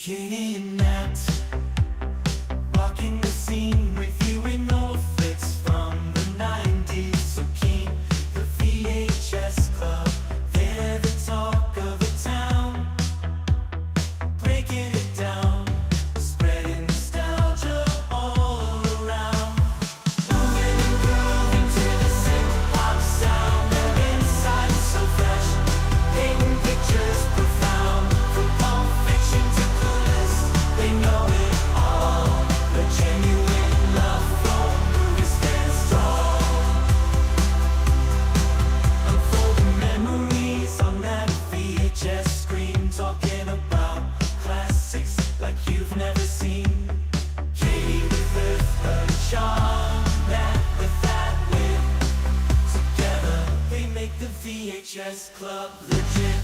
Kidnapped, walking the scene, reviewing old flicks from the 90s. So keen, the VHS Club, they're the talk of the town. Breaking it down, spreading nostalgia all around. Moving and grooving to the synth-pop sound. Their insight so fresh, painting pictures profound. From Pulp Fiction to Clueless, they know it all. The genuine love from movies stands tall. Unfolding memories on that VHS screen, talking about classics like you've never seen. Katie with her charm, Matt with that wit. Together they make the VHS Club legit.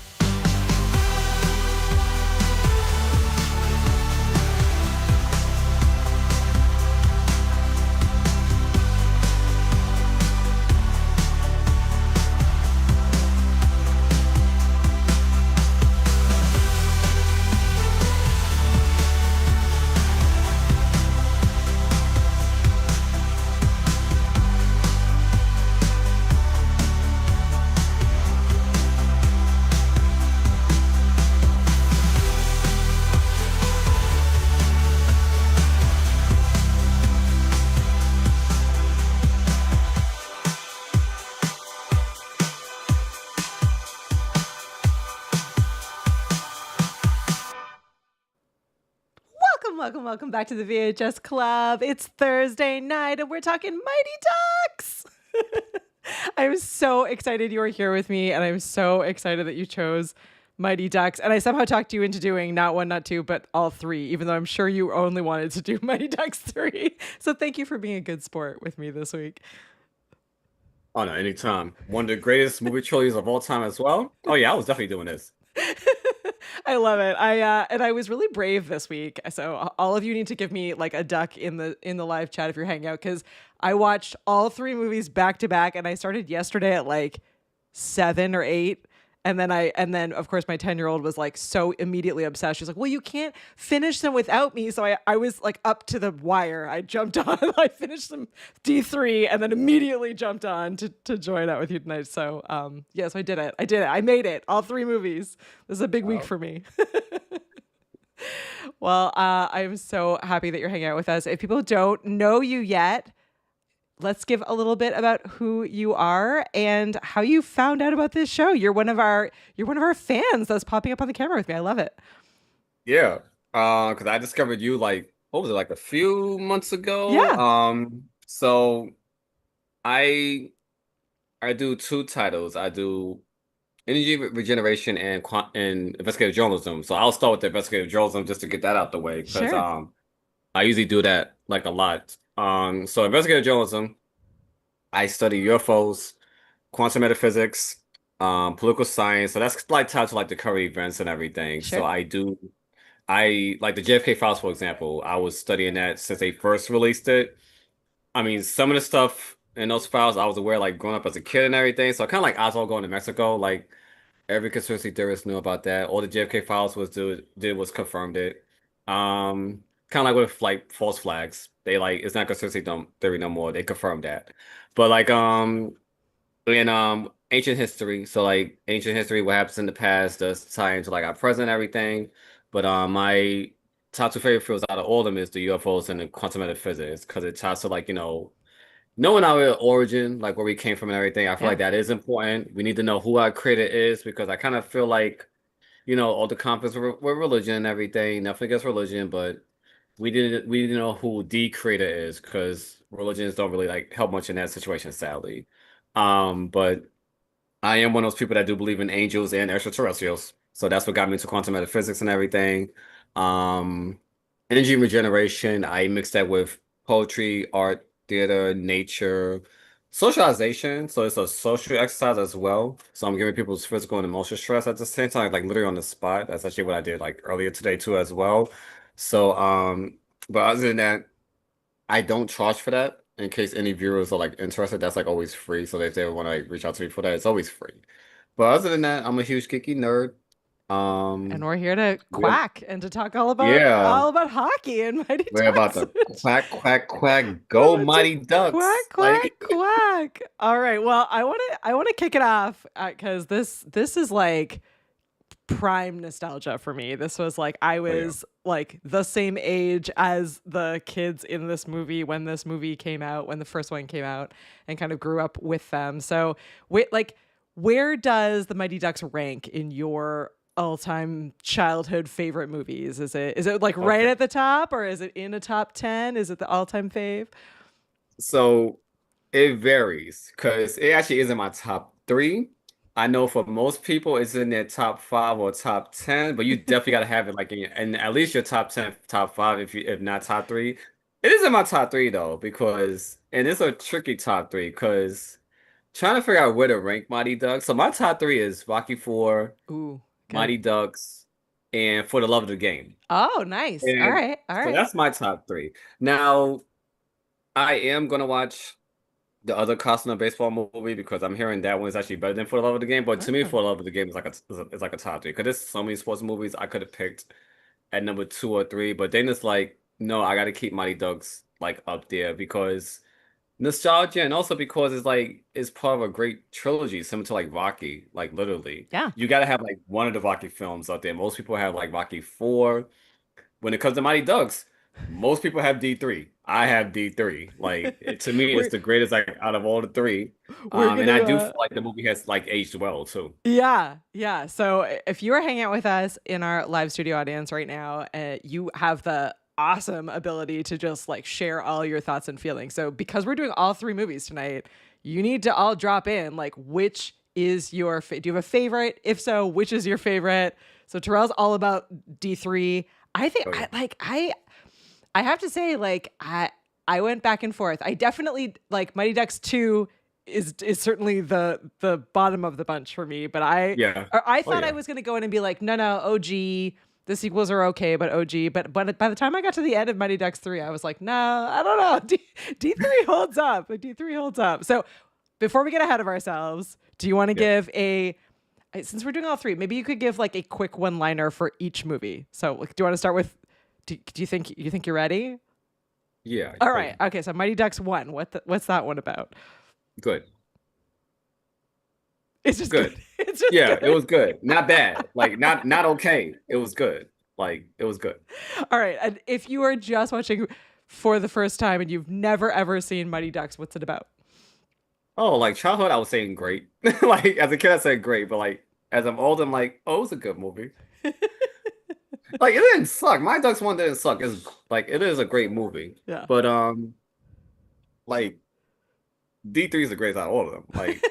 Welcome back to the VHS Club. It's Thursday night and we're talking Mighty Ducks. I'm so excited you are here with me, and I'm so excited that you chose Mighty Ducks. And I somehow talked you into doing not one, not two, but all three, even though I'm sure you only wanted to do Mighty Ducks 3. So thank you for being a good sport with me this week. Oh no, anytime. One of the greatest movie trilogies of all time as well. Oh yeah, I was definitely doing this. I love it. I was really brave this week. So all of you need to give me like a duck in the live chat if you're hanging out, because I watched all three movies back to back, and I started yesterday at like 7 or 8. And then of course my 10-year-old was like so immediately obsessed. She's like, well, you can't finish them without me. So I was like up to the wire. I jumped on, I finished them D3 and then immediately jumped on to join out with you tonight. So yes, I did it. I made it. All three movies. This is a big week for me. Well, I'm so happy that you're hanging out with us. If people don't know you yet, let's give a little bit about who you are and how you found out about this show. You're one of our fans that's popping up on the camera with me. I love it. Yeah. Because I discovered you like, what was it, like a few months ago? Yeah. So I do two titles. I do energy regeneration and investigative journalism. So I'll start with the investigative journalism just to get that out the way, because Sure. I usually do that like a lot. So investigative journalism, I study UFOs, quantum metaphysics, political science. So that's like tied to like the current events and everything. So Sure. I like the JFK files, for example. I was studying that since they first released it. I mean, some of the stuff in those files I was aware like growing up as a kid and everything. So kind of like Oswald going to Mexico, like every conspiracy theorist knew about that. All the JFK files did was confirmed it. Kind of like with like false flags. They like it's not conspiracy theory no more. They confirmed that. But like in ancient history, so like ancient history, what happens in the past does tie into like our present and everything. But my top two favorite fields out of all of them is the UFOs and the quantum metaphysics, because it ties to like, knowing our origin, like where we came from and everything. I feel Yeah. like that is important. We need to know who our creator is, because I kind of feel like, all the conflicts with religion and everything, nothing against religion, but we didn't know who the creator is, because religions don't really like help much in that situation, sadly. But I am one of those people that do believe in angels and extraterrestrials. So that's what got me into quantum metaphysics and everything. Um, Energy regeneration, I mix that with poetry, art, theater, nature, socialization. So it's a social exercise as well. So I'm giving people's physical and emotional stress at the same time, like literally on the spot. That's actually what I did like earlier today too as well. So but other than that, I don't charge for that. In case any viewers are like interested, that's like always free. So if they want to like reach out to me for that, it's always free. But other than that, I'm a huge geeky nerd. And Um, we're here to we're quack and to talk yeah, all about hockey and Mighty we're about Ducks. to quack, quack, quack, We're go about to Mighty quack, Ducks. quack, Like, quack. All right. Well, I want to kick it off because this is like prime nostalgia for me. This was like I oh yeah. was like the same age as the kids in this movie when this movie came out, when the first one came out, and kind of grew up with them. So, where does the Mighty Ducks rank in your all-time childhood favorite movies? Is it like right Okay. at the top, or is it in a top 10? Is it the all-time fave? So it varies because it actually is in my top three. I know for most people it's in their top five or top 10, but you definitely got to have it like in at least your top 10, top five, if not top three. It is in my top three though, because and it's a tricky top three because trying to figure out where to rank Mighty Ducks. So my top three is Rocky Four, Ooh, good. Mighty Ducks, and For the Love of the Game. Oh, nice. All And right. All so right. that's my top three. Now I am gonna watch the other Costner baseball movie because I'm hearing that one is actually better than For the Love of the Game. But to me, Oh, For the Love of the Game is like is like a top three because there's so many sports movies I could have picked at number two or three, but then it's like no, I got to keep Mighty Ducks like up there because nostalgia and also because it's like it's part of a great trilogy similar to like Rocky, like literally. yeah. You got to have like one of the Rocky films out there. Most people have like Rocky 4. When it comes to Mighty Ducks, most people have D3. I have D3. Like to me, it's we're the greatest like out of all the three. we're And I gonna do feel like the movie has like aged well too. Yeah, yeah. So if you are hanging out with us in our live studio audience right now, you have the awesome ability to just like share all your thoughts and feelings. So because we're doing all three movies tonight, you need to all drop in like which is your do you have a favorite? If so, which is your favorite? So Terrell's all about D3. I think Oh yeah. I have to say like I went back and forth. I definitely like Mighty Ducks 2 is certainly the bottom of the bunch for me. But Yeah. I Oh thought I yeah. was gonna go in and be like, no, OG. The sequels are okay, but OG. But by the time I got to the end of Mighty Ducks 3, I was like, no, I don't know. D3 holds up. D3 holds up. So before we get ahead of ourselves, do you want to Yeah. give since we're doing all three, maybe you could give like a quick one-liner for each movie. So like, do you want to start with? Do you think you're ready? Yeah. All Oh right. yeah. Okay. So Mighty Ducks 1. What's that one about? Good. It's just good. Good. It's just Yeah, it good. was good. Not bad. Like not okay. It was good. Like it was good. All right. And if you are just watching for the first time and you've never ever seen Mighty Ducks, what's it about? Oh, like childhood, I was saying great. Like as a kid, I said great, but like as I'm older, I'm like, oh, it was a good movie. Like it didn't suck. My Ducks one didn't suck. It's like it is a great movie. Yeah. But like D3 is the greatest out of all of them. Like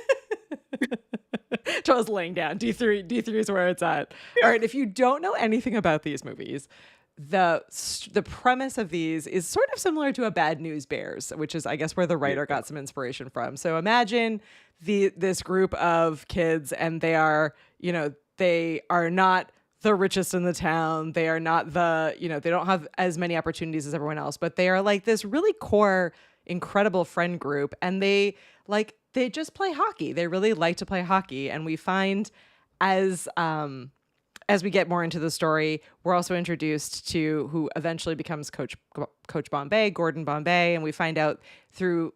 Charles laying down. D3 is where it's at. All yeah, right, if you don't know anything about these movies, the premise of these is sort of similar to a Bad News Bears, which is I guess where the writer yeah, got some inspiration from. So imagine this group of kids and they are not the richest in the town. They are not they don't have as many opportunities as everyone else, but they are like this really core incredible friend group and they just play hockey. They really like to play hockey and we find as as we get more into the story, we're also introduced to who eventually becomes Coach Bombay, Gordon Bombay, and we find out through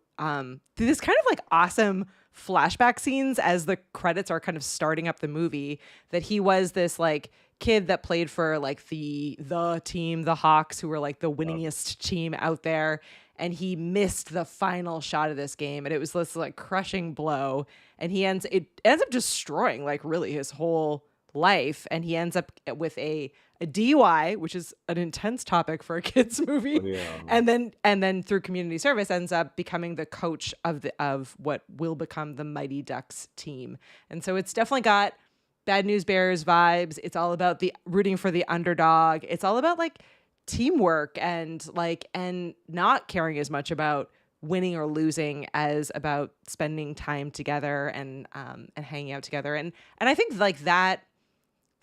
this kind of like awesome flashback scenes as the credits are kind of starting up the movie that he was this like kid that played for like the team, the Hawks, who were like the winningest team out there, and he missed the final shot of this game, and it was this like crushing blow, and it ends up destroying like really his whole life, and he ends up with a DUI, which is an intense topic for a kids movie, yeah. and then through community service ends up becoming the coach of what will become the Mighty Ducks team. And so it's definitely got Bad News Bears vibes. It's all about the rooting for the underdog. It's all about like teamwork and not caring as much about winning or losing as about spending time together and hanging out together. And I think like that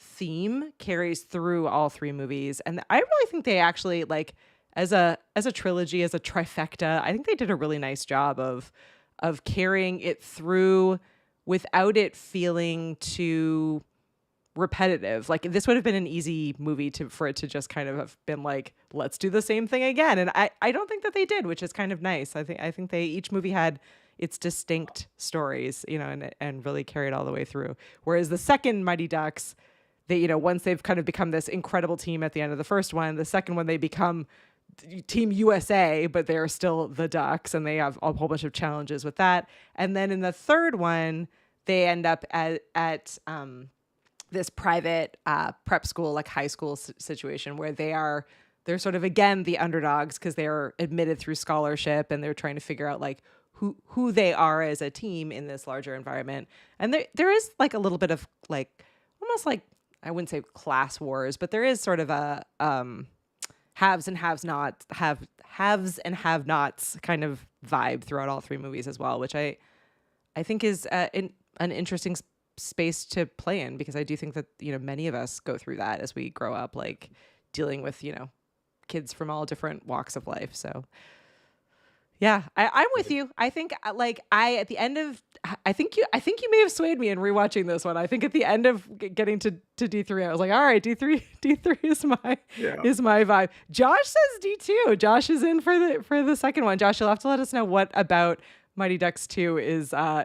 theme carries through all three movies, and I really think they actually like as a trilogy, as a trifecta, I think they did a really nice job of carrying it through without it feeling too repetitive. Like this would have been an easy movie for it to just kind of have been like, let's do the same thing again. And I don't think that they did, which is kind of nice. I think each movie had its distinct stories, and really carried all the way through. Whereas the second Mighty Ducks, they, once they've kind of become this incredible team at the end of the first one, the second one they become Team USA, but they're still the Ducks, and they have a whole bunch of challenges with that. And then in the third one, they end up at this private prep school, like high school situation, where they're sort of again the underdogs because they're admitted through scholarship, and they're trying to figure out like who they are as a team in this larger environment. And there is like a little bit of like almost like, I wouldn't say class wars, but there is sort of a haves and have-nots kind of vibe throughout all three movies as well, which I think is an interesting space to play in, because I do think that many of us go through that as we grow up, like dealing with kids from all different walks of life. So yeah, I'm with you. I think at the end of, I think you may have swayed me in rewatching this one. I think at the end of getting to D3, I was like, all right, D3 is my vibe. Josh says D2. Josh is in for the second one. Josh, you'll have to let us know what about Mighty Ducks 2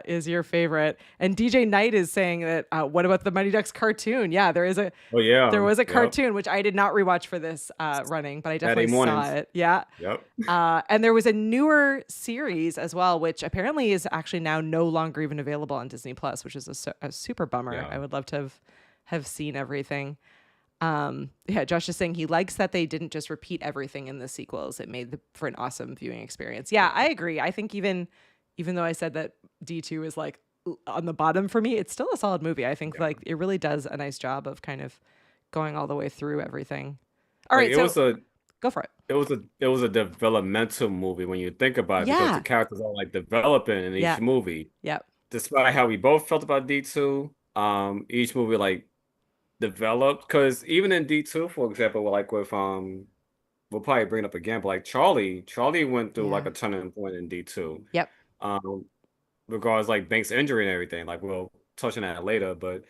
is your favorite. And DJ Knight is saying that what about the Mighty Ducks cartoon? Yeah, there was a cartoon which I did not rewatch for this running, but I definitely saw it. Yeah. Yep. And there was a newer series as well, which apparently is actually now no longer even available on Disney Plus, which is a super bummer. Yeah. I would love to have seen everything. Josh is saying he likes that they didn't just repeat everything in the sequels. It made for an awesome viewing experience. Yeah, I agree. I think even though I said that D2 is like on the bottom for me, it's still a solid movie. I think like it really does a nice job of kind of going all the way through everything. All right, go for it. It was a developmental movie when you think about it, because Yeah. the characters are like developing in Yeah. each movie. Yep. Despite how we both felt about D2, each movie like developed, because even in D2, for example, we'll probably bring it up again, but like Charlie went through like Yeah. a turning point in D2. Yep. Regards like Banks' injury and everything. Like we'll touch on that later, but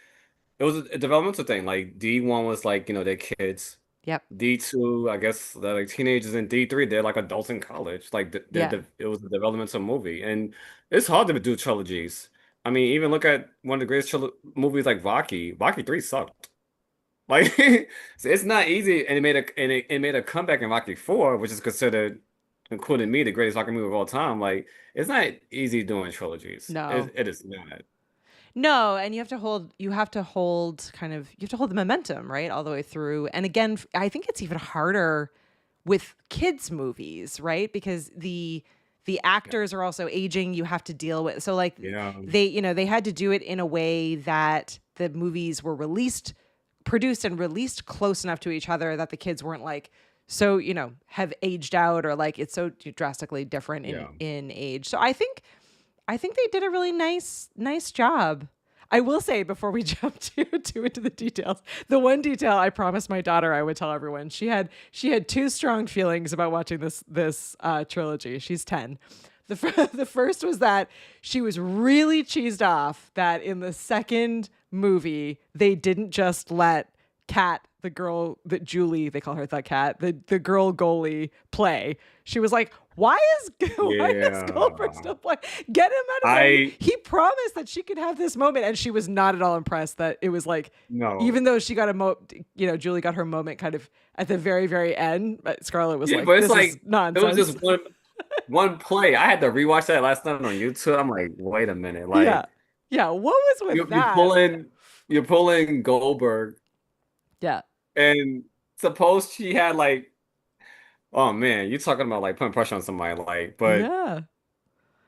it was a developmental thing. Like D1 was like, they're kids. Yep. D2, I guess they're like teenagers, in D3, they're like adults in college. Like Yeah. it was a developmental movie. And it's hard to do trilogies. I mean, even look at one of the greatest movies like Rocky. Rocky 3 sucked. Like so it's not easy, and it made a comeback in Rocky 4, which is considered, including me, the greatest Rocky movie of all time. Like it's not easy doing trilogies. No. It is not. No, and you have to hold the momentum, right? All the way through. And again, I think it's even harder with kids movies, right? Because the actors are also aging. You have to deal with, so like Yeah. they had to do it in a way that the movies were produced and released close enough to each other that the kids weren't like, so, have aged out, or like it's so drastically different in age. So I think they did a really nice job. I will say, before we jump too into the details, the one detail I promised my daughter I would tell everyone, she had two strong feelings about watching this trilogy. She's 10. The first was that she was really cheesed off that in the second movie they didn't just let Kat, the girl that Julie, they call her the Cat, the girl goalie, play. She was like, why is Goldberg still playing? Get him out of there. He promised that she could have this moment, and she was not at all impressed that it was like, No. even though she got Julie got her moment kind of at the very, very end, but Scarlett was like, but it's this like is nonsense. it was just one play. I had to rewatch that last night on YouTube. I'm like, wait a minute, like yeah. What was with that? you're pulling Goldberg, Yeah. and suppose she had like, oh man, you're talking about like putting pressure on somebody, like, but Yeah.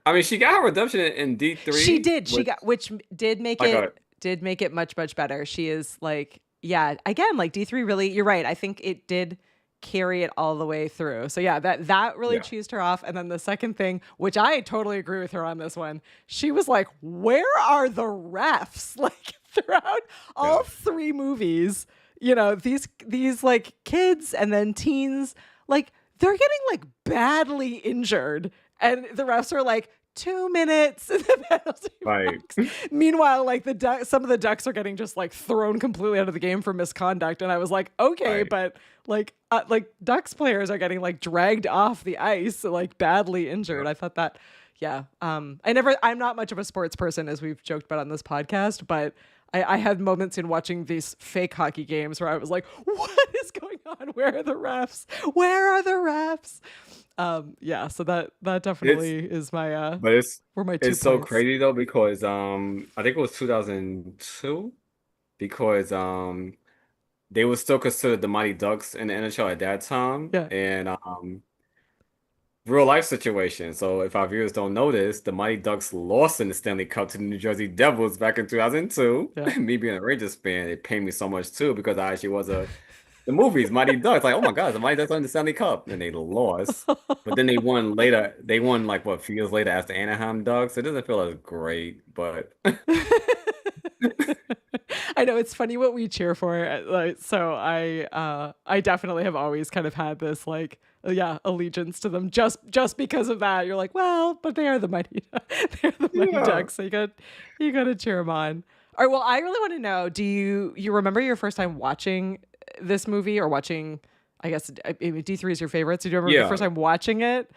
I mean, she got her redemption in D3. She did. Which did make Like it much, much better. She is like, yeah, again, like D3 really, you're right. I think it did carry it all the way through. So yeah, that really cheesed her off. And then the second thing, which I totally agree with her on this one, she was like, where are the refs? Like throughout all three movies, these like kids and then teens, like they're getting like badly injured. And the refs are like, 2 minutes in the penalty Right. box. Meanwhile, like some of the Ducks are getting just like thrown completely out of the game for misconduct, and I was like, okay, Right. but like Ducks players are getting like dragged off the ice, like badly injured. Yep. I thought that, yeah. I'm not much of a sports person, as we've joked about on this podcast, but I had moments in watching these fake hockey games where I was like, what is going on? Where are the refs? Where are the refs? Yeah, so that It's definitely is my but were my two it's so points. crazy though because I think it was 2002 because they were still considered the Mighty Ducks in the NHL at that time Yeah, and real life situation. So if our viewers don't know this, the Mighty Ducks lost in the Stanley Cup to the New Jersey Devils back in 2002. yeah. Me being a Rangers fan, it pained me so much too because I actually was the movies Mighty Ducks. Like, oh my God, the Mighty Ducks won the Stanley Cup, and they lost. But then they won later. They won like what, a few years later as the Anaheim Ducks. It doesn't feel as great, but I know it's funny what we cheer for. Like, so I definitely have always kind of had this like yeah allegiance to them just because of that. You're like, well, but they are the mighty they're the mighty yeah. Ducks. So you got to cheer them on. All right. Well, I really want to know. Do you remember your first time watching this movie or watching? I guess D3 is your favorite. So do you remember the Yeah. first time watching it?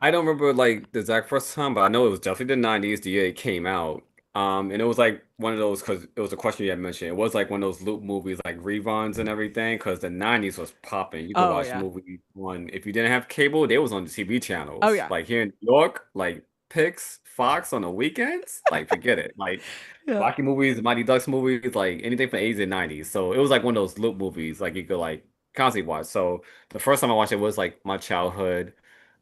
I don't remember like the exact first time, but I know it was definitely the 90s, the year it came out. And it was like one of those because it was a question you had mentioned. It was like one of those loop movies, like reruns and everything, because the 90s was popping. You could Oh watch yeah. movie one if you didn't have cable, they was on the TV Oh channels. yeah. Like here in New York, like Pix, Fox on the weekends, like forget it. Like Yeah. Rocky movies, Mighty Ducks movies, like anything from the 80s and 90s. So it was like one of those loop movies, like you could like constantly watch. So the first time I watched it was like my childhood.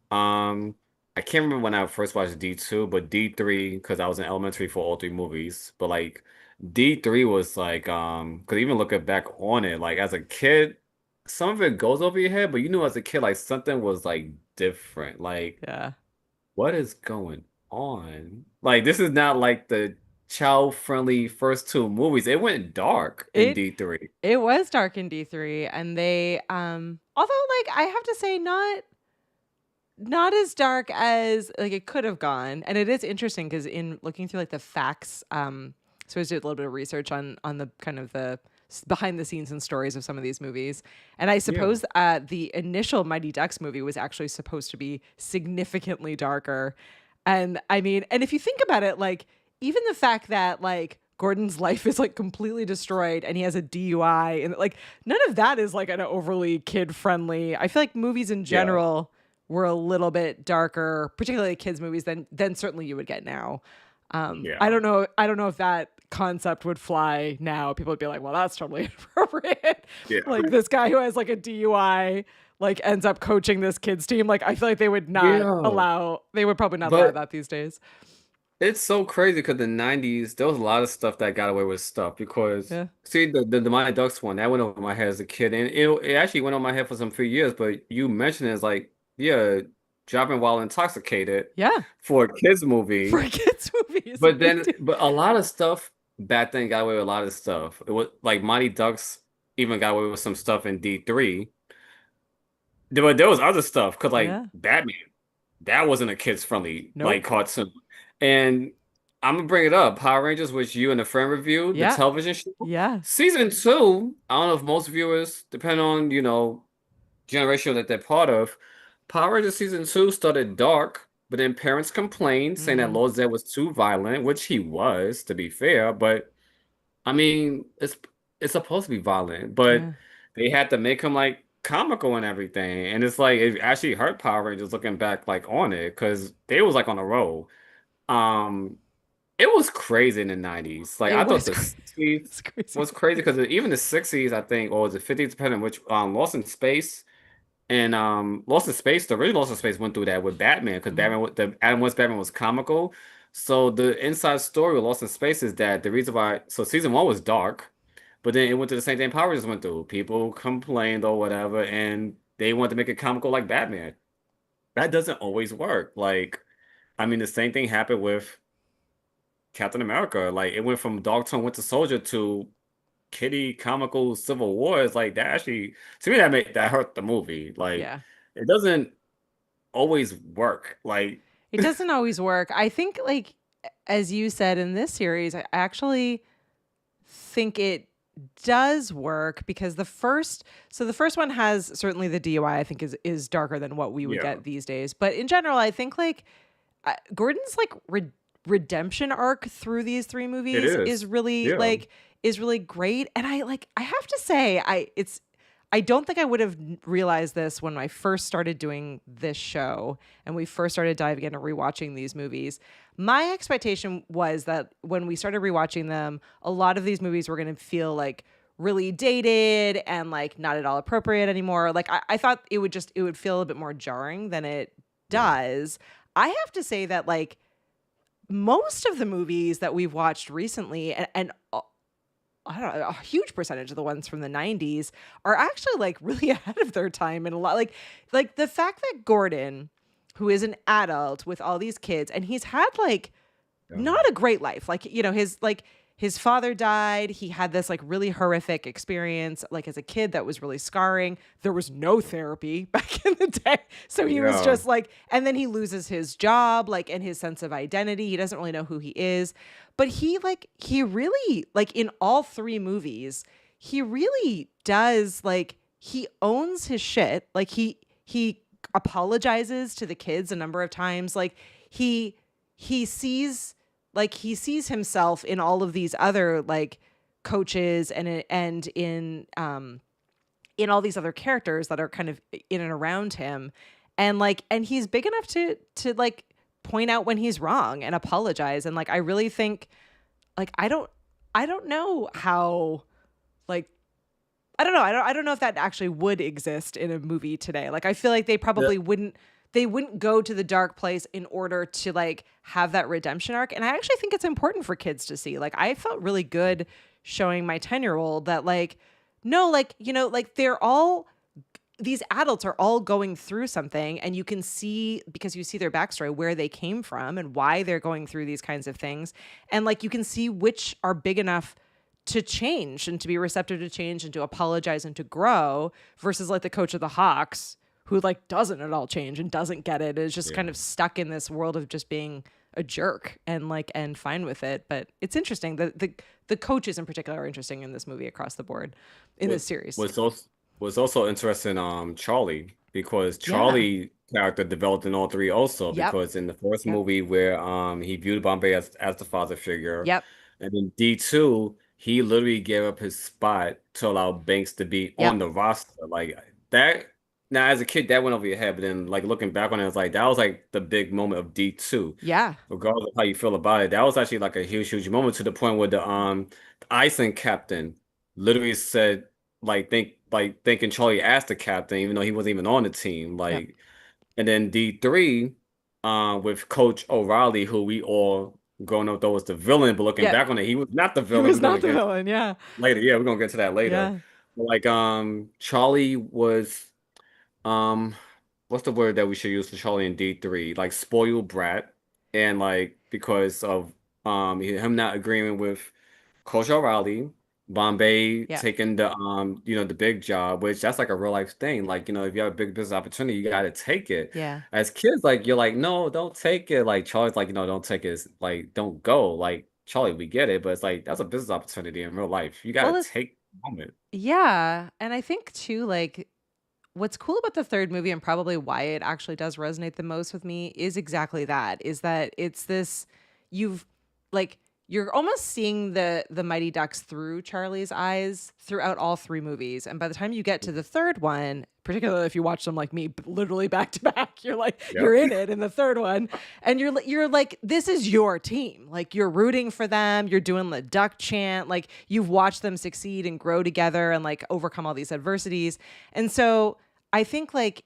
Um, I can't remember when I first watched D2, but D3, because I was in elementary for all three movies. But like D3 was like, because even looking back on it, like as a kid, some of it goes over your head, but you knew as a kid, like something was like different. Like, Yeah. what is going on? Like, this is not like the child-friendly first two movies. It went dark in It D3. it was dark in D3 and they although like I have to say not as dark as like it could have gone. And it is interesting because in looking through like the facts, so I did a little bit of research on the kind of the behind the scenes and stories of some of these movies. And I Yeah. suppose the initial Mighty Ducks movie was actually supposed to be significantly darker. And I mean, and if you think about it, like even the fact that like Gordon's life is like completely destroyed and he has a DUI and like none of that is like an overly kid friendly. I feel like movies in Yeah. general were a little bit darker, particularly kids movies than certainly you would get now. I Yeah. don't know. I don't know if that concept would fly now. People would be like, "Well, that's totally inappropriate." Yeah. Like this guy who has like a DUI, like ends up coaching this kids team. Like I feel like they would not Yeah. allow. They would probably not allow But that these days. it's so crazy because the 90s, there was a lot of stuff that got away with stuff because Yeah. see the Mighty Ducks one, that went over my head as a kid. And it actually went over my head for some few years, but you mentioned it as like, yeah, driving while intoxicated Yeah. for a kids For movie. kids movies, a But big then deal. but a lot of stuff back then got away with a lot of stuff. It was like Mighty Ducks even got away with some stuff in D3. There was other stuff because like Yeah. Batman. That wasn't a kids friendly like Nope. cartoon. And I'm gonna bring it up. Power Rangers, which you and a friend reviewed, the Yeah. television show. Yeah. Season two, I don't know if most viewers, depending on, generation that they're part of, Power Rangers season two started dark, but then parents complained, saying that Mm-hmm. Lord Zed was too violent, which he was, to be fair, but I mean, it's supposed to be violent, but Yeah. they had to make him like comical and everything. And it's like it actually hurt Power Rangers looking back like on it because they was like on a roll. Um, it was crazy in the 90s. Like It I thought was the crazy. 60s It's crazy. was crazy because even the 60s, I think, or was it 50s, depending on which Lost in Space and Lost in Space, the original Lost in Space went through that with Batman because Mhm. The Adam West Batman was comical. So the inside story with Lost in Space is that the reason why so season one was dark, but then it went to the same thing Power Rangers went through. People complained or whatever, and they wanted to make it comical like Batman. That doesn't always work. Like, I mean, the same thing happened with Captain America. Like, it went from Dog Tone Winter Soldier to kitty comical Civil War. It's like that actually to me that hurt the movie. Like, Yeah. it doesn't always work. Like It doesn't always work. I think, like, as you said in this series, I actually think it does work because the first one has certainly the DUI, I think is darker than what we would Yeah, get these days. But in general, I think like Gordon's like redemption arc through these three it movies is. Yeah. is really great. And I have to say I don't think I would have realized this when I first started doing this show and we first started diving into rewatching these movies. My expectation was that when we started rewatching them, a lot of these movies were going to feel like really dated and like not at all appropriate anymore. Like I thought it would feel a bit more jarring than it Yeah. does. I have to say that like most of the movies that we've watched recently and I don't know, a huge percentage of the ones from the 90s are actually like really ahead of their time and a lot like the fact that Gordon, who is an adult with all these kids, and he's had like Yeah. not a great life. Like, you know, his father died. He had this like really horrific experience like as a kid that was really scarring. There was no therapy back in the day. So he was Yeah. just like, and then he loses his job, like, and his sense of identity. He doesn't really know who he is. But he really, like in all three movies, he really does like, he owns his shit. Like he apologizes to the kids a number of times. Like he sees he sees himself in all of these other like coaches and in all these other characters that are kind of in and around him, and he's big enough to like point out when he's wrong and apologize. And like I really think like I don't know how like I don't know if that actually would exist in a movie today. Like I feel like they probably wouldn't go to the dark place in order to like have that redemption arc. And I actually think it's important for kids to see. Like I felt really good showing my 10-year-old that like no, like, you know, like these adults are all going through something, and you can see, because you see their backstory, where they came from and why they're going through these kinds of things. And like you can see which are big enough to change and to be receptive to change and to apologize and to grow, versus like the coach of the Hawks, who like doesn't at all change and doesn't get it, is just kind of stuck in this world of just being a jerk and fine with it. But it's interesting that the coaches in particular are interesting in this movie across the board in this series. Was also interesting, Charlie, because Yeah. Charlie character developed in all three also, Yep. because in the first Yep. movie where he viewed Bombay as the father figure, Yep. and in D2 he literally gave up his spot to allow Banks to be on Yep. the roster. Like that, now as a kid that went over your head, but then like looking back on it, it's like that was like the big moment of D2. Yeah. Regardless of how you feel about it, that was actually like a huge moment, to the point where the Iceland captain literally said thinking Charlie asked the captain, even though he wasn't even on the team. Yep. Like, and then D3, with Coach O'Reilly, who we all growing up thought was the villain, but looking Yep. back on it, he was not the He villain. was We're gonna not the get into villain. Yeah. that later. Yeah, we're gonna get to that later. Yeah. But like Charlie was um what's the word that we should use for Charlie in D3? Like spoiled brat. And like because of him not agreeing with Coach O'Reilly, Bombay Yep. taking the big job, which that's like a real life thing. Like, if you have a big business opportunity, you gotta take it. Yeah. As kids, like you're like, no, don't take it. Like Charlie's like, don't take it. It's like, don't go. Like, Charlie, we get it, but it's like that's a business opportunity in real life. You Well, gotta take the moment. yeah. And I think too, like, what's cool about the third movie and probably why it actually does resonate the most with me is exactly that, is that it's this, you've like, you're almost seeing the Mighty Ducks through Charlie's eyes throughout all three movies. And by the time you get to the third one, particularly if you watch them like me, literally back to back, you're like, Yep. you're in it in the third one. And you're like, this is your team. Like you're rooting for them. You're doing the duck chant. Like you've watched them succeed and grow together and like overcome all these adversities. And so I think like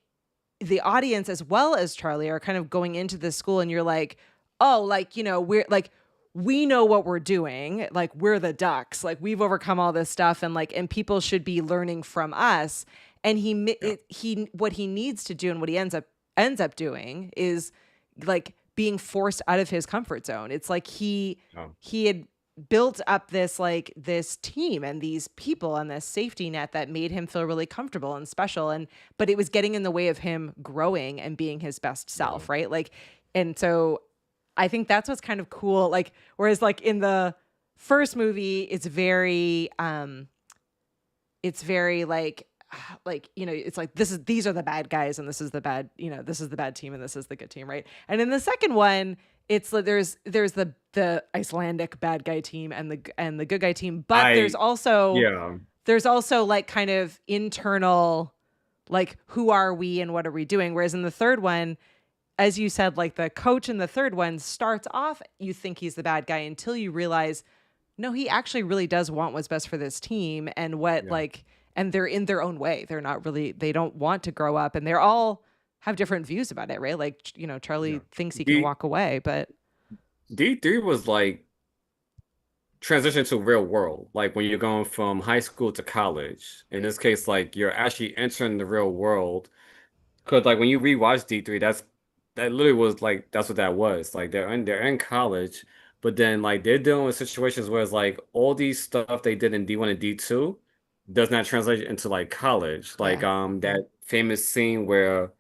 the audience as well as Charlie are kind of going into this school, and you're like, oh, like, we're like, we know what we're doing. Like we're the ducks. Like we've overcome all this stuff, and people should be learning from us. And he what he needs to do and what he ends up doing is like being forced out of his comfort zone. It's like he had built up this team and these people and this safety net that made him feel really comfortable and special, but it was getting in the way of him growing and being his best self, right? Like And so I think that's what's kind of cool. Like, whereas like in the first movie, it's very like, you know, it's like these are the bad guys and this is the bad, you know, this is the bad team and this is the good team, right? And in the second one, it's like there's the Icelandic bad guy team and the good guy team, but there's also Yeah. like kind of internal, like, who are we and what are we doing? Whereas in the third one, as you said, like the coach in the third one starts off, you think he's the bad guy until you realize, no, he actually really does want what's best for this team and what like, and they're in their own way. They're not really, they don't want to grow up and they're all have different views about it, right? Like, you know, Charlie thinks he can walk away, but D3 was like transition to real world, like when you're going from high school to college. In this case, like you're actually entering the real world. Because like when you rewatch D3, that literally was like that's what that was. Like they're in college, but then like they're dealing with situations where it's like all these stuff they did in D1 and D2 does not translate into like college. Like yeah, that famous scene where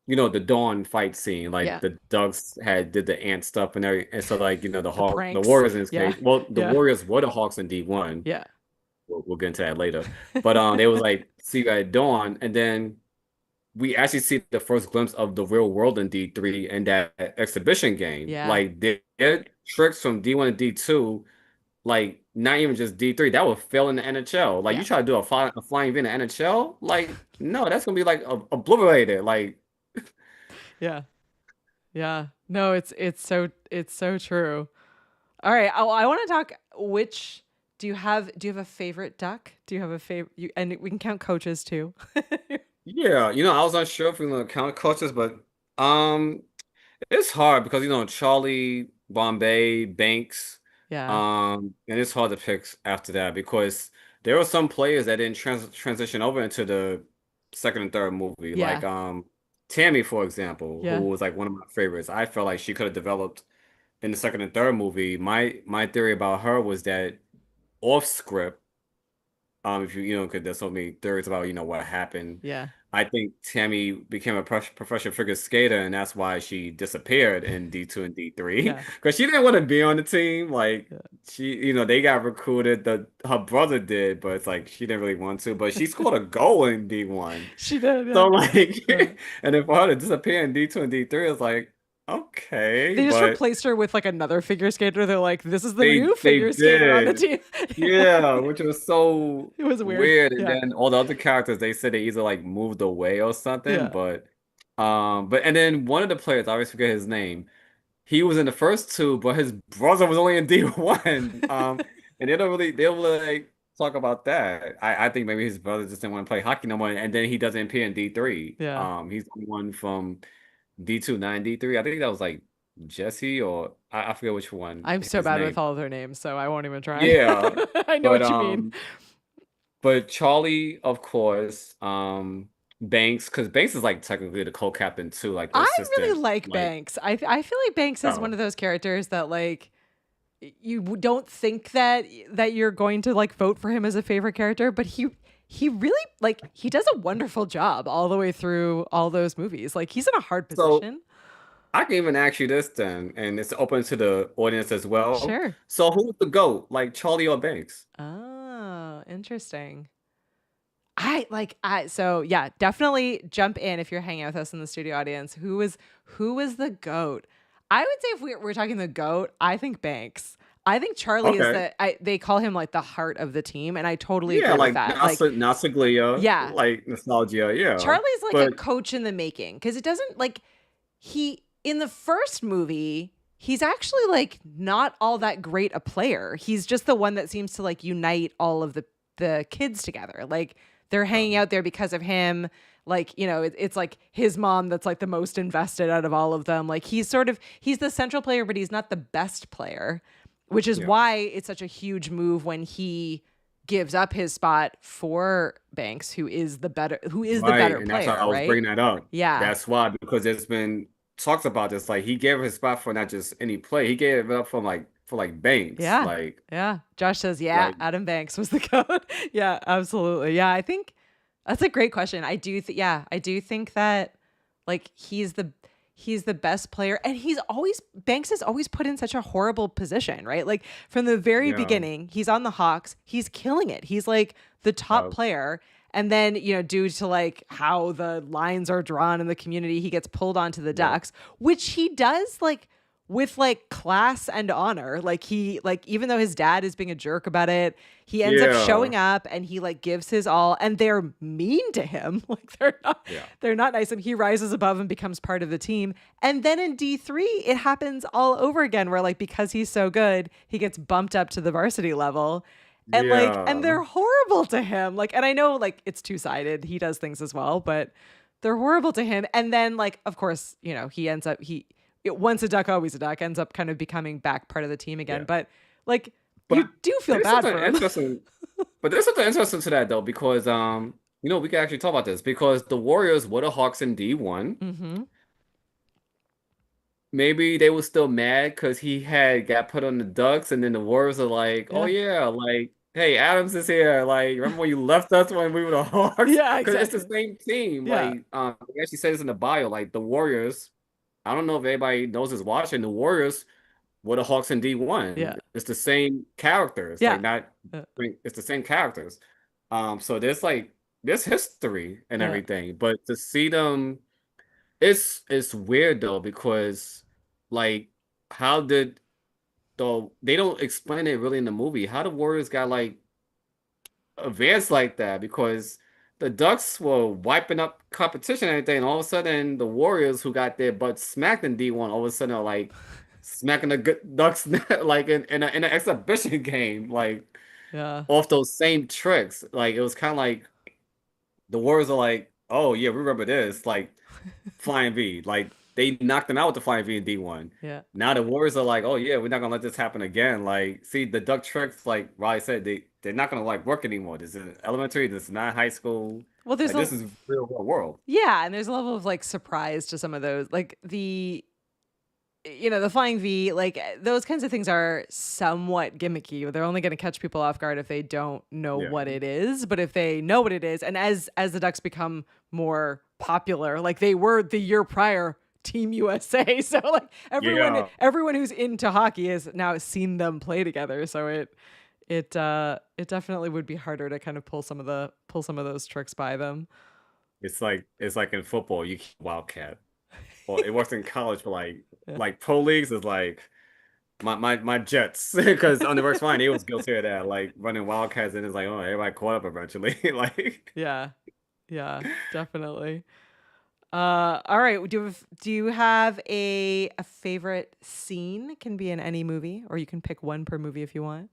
the Dawn fight scene, like yeah, the Ducks had did the ant stuff and everything, and so like the the pranks. Warriors in this Yeah. case, well, the Yeah. Warriors were the Hawks in D1. Yeah. We'll get into that later, but they was like see you at Dawn, and then we actually see the first glimpse of the real world in D3 and that exhibition game. Yeah. Like their tricks from D1 and D2, like not even just D3, that would fail in the NHL. Like Yeah. you try to do a flying V in the NHL, like no, that's gonna be like obliterated. Like Yeah. Yeah. No, it's so true. All right. I want to talk do you have a favorite duck? Do you have a favorite and we can count coaches too. yeah, I was unsure if we gonna count coaches, but um it's hard because Charlie, Bombay, Banks, Yeah. and it's hard to pick after that because there were some players that didn't transition over into the second and third movie, Yeah. like Tammy, for example, Yeah. who was like one of my favorites. I felt like she could have developed in the second and third movie. My theory about her was that off script, if because there's so many theories about what happened. Yeah. I think Tammy became a professional figure skater, and that's why she disappeared in D2 and D3 Yeah. because she didn't want to be on the team. Like Yeah. she, they got recruited. Her brother did, but it's like she didn't really want to. But she scored a goal in D1, She did. Yeah. so like, Yeah. and then for her to disappear in D2 and D3, it's like okay, They just but replaced her with like another figure skater. They're like, this is the they new they figure skater on the did. team. Yeah, which was so It was weird. weird. And Yeah. then all the other characters, they said they either like moved away or something. Yeah. But and then one of the players, I always forget his name. He was in the first two, but his brother was only in D1. And they don't really like talk about that. I think maybe his brother just didn't want to play hockey no more, and then he doesn't appear in D3. Yeah. He's the one from D2, 9, D3. I think that was like Jesse or I forget which one. I'm so His bad name. with all of their names, so I won't even try. Yeah, I know but what you mean. but Charlie, of course, Banks, because Banks is like technically the co-captain too, like the I really assistant. like Banks. I feel like Banks is one Oh, of those characters that like don't think that you're going to like vote for him as a favorite character, but he really like he does a wonderful job all the way through all those movies. Like he's in a hard so position. I can even ask you this then, and it's open to the audience as well. Sure. So who's the GOAT, like Charlie or Banks? Oh, interesting. So yeah, definitely jump in if you're hanging out with us in the studio audience. Who is the GOAT? I would say if we're talking the GOAT, I think Banks. I think Charlie is Okay. they call him like the heart of the team, and I totally Yeah, agree with like that. Like, Nostalgia, yeah, like nostalgia, yeah. Charlie's like a But coach in the making because it doesn't like he in the first movie he's actually like not all that great a player. He's just the one that seems to like unite all of the kids together. Like they're hanging out there because of him. Like, it's like his mom that's like the most invested out of all of them. Like he's the central player, but he's not the best player, which is yeah. why it's such a huge move when he gives up his spot for Banks, who is the better Right, and that's player, how I was right? bringing that up. Yeah. That's why, because there's been talks about this. Like he gave his spot for not just any play, he gave it up for like Banks. Yeah. Like Yeah. Josh says, yeah, like Adam Banks was the GOAT. Yeah, absolutely. Yeah, I think that's a great question. I do think that like he's the best player, and Banks is always put in such a horrible position, right? Like from the very Yeah. beginning, he's on the Hawks, he's killing it. He's like the top Uh, player. And then, due to like how the lines are drawn in the community, he gets pulled onto the yeah. Ducks, which he does like with like class and honor. Like even though his dad is being a jerk about it, he ends up Yeah. showing up and he like gives his all, and they're mean to him. Like Yeah. they're not nice, and he rises above and becomes part of the team. And then in D3, it happens all over again where like because he's so good, he gets bumped up to the varsity level. And Yeah. they're horrible to him. Like, and I know like it's two-sided. He does things as well, but they're horrible to him. And then like of course, he ends up once a duck, always a duck, ends up kind of becoming back part of the team again. Yeah. But like But you do feel there's bad something for him. interesting. But there's something interesting to that though, because we can actually talk about this because the Warriors were the Hawks in D1. Mm-hmm. Maybe they were still mad because he had got put on the Ducks, and then the Warriors are like, "Oh Yeah. yeah, like hey, Adams is here. Like, remember when you left us when we were the Hawks? Yeah, Because it's the exactly. same team. Yeah. Like, they actually said this in the bio. Like the Warriors. I don't know if anybody knows is watching. The Warriors were the Hawks in D1. Yeah. It's the same characters. Yeah. Like not, Uh, it's the same characters. So there's history and yeah. everything, but to see them, it's weird though because like how did though they don't explain it really in the movie how the Warriors got like advanced like that because the Ducks were wiping up competition and everything, and all of a sudden the Warriors who got their butts smacked in D1 all of a sudden are like smacking the good Ducks like in an exhibition game like Yeah. off those same tricks. Like it was kind of like the Warriors are like, oh yeah, we remember this like Flying V. Like they knocked them out with the Flying V in D1. Yeah. Now the Warriors are like, oh yeah, we're not gonna let this happen again. Like, see the duck tricks, like Riley said, they're not gonna like work anymore. This is elementary, this is not high school. Well, there's Like a this is real world. yeah, and there's a level of like surprise to some of those. Like the flying V, like those kinds of things are somewhat gimmicky. They're only going to catch people off guard if they don't know Yeah. what it is. But if they know what it is, and as the Ducks become more popular, like they were the year prior, Team USA, so like Yeah. everyone who's into hockey has now seen them play together. So it definitely would be harder to kind of pull some of those tricks by them. It's like in football, you keep Wildcat. Well, it works in college, but Yeah. like pro leagues is like my Jets because on the works fine, he was guilty of that, like running Wildcats, and it's like, oh, everybody caught up eventually. Like, Yeah. Yeah, definitely. All right. Do you have a favorite scene? It can be in any movie, or you can pick one per movie if you want.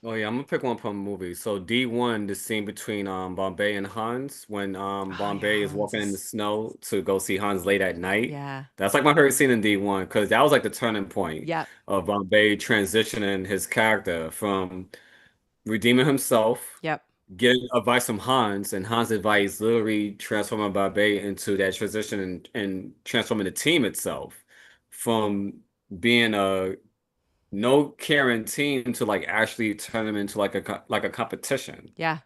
oh yeah, I'm gonna pick one from a movie. So D1, the scene between Bombay and Hans when Oh yeah, Bombay is Hans walking in the is snow to go see Hans late at night. yeah. That's like my favorite scene in D1 because that was like the turning point Yep. of Bombay transitioning his character from redeeming himself, Yep. getting advice from Hans, and Hans' advice literally transforming Bombay into that transition and transforming the team itself from being a no caring team to like actually turn them into like a competition. Yeah.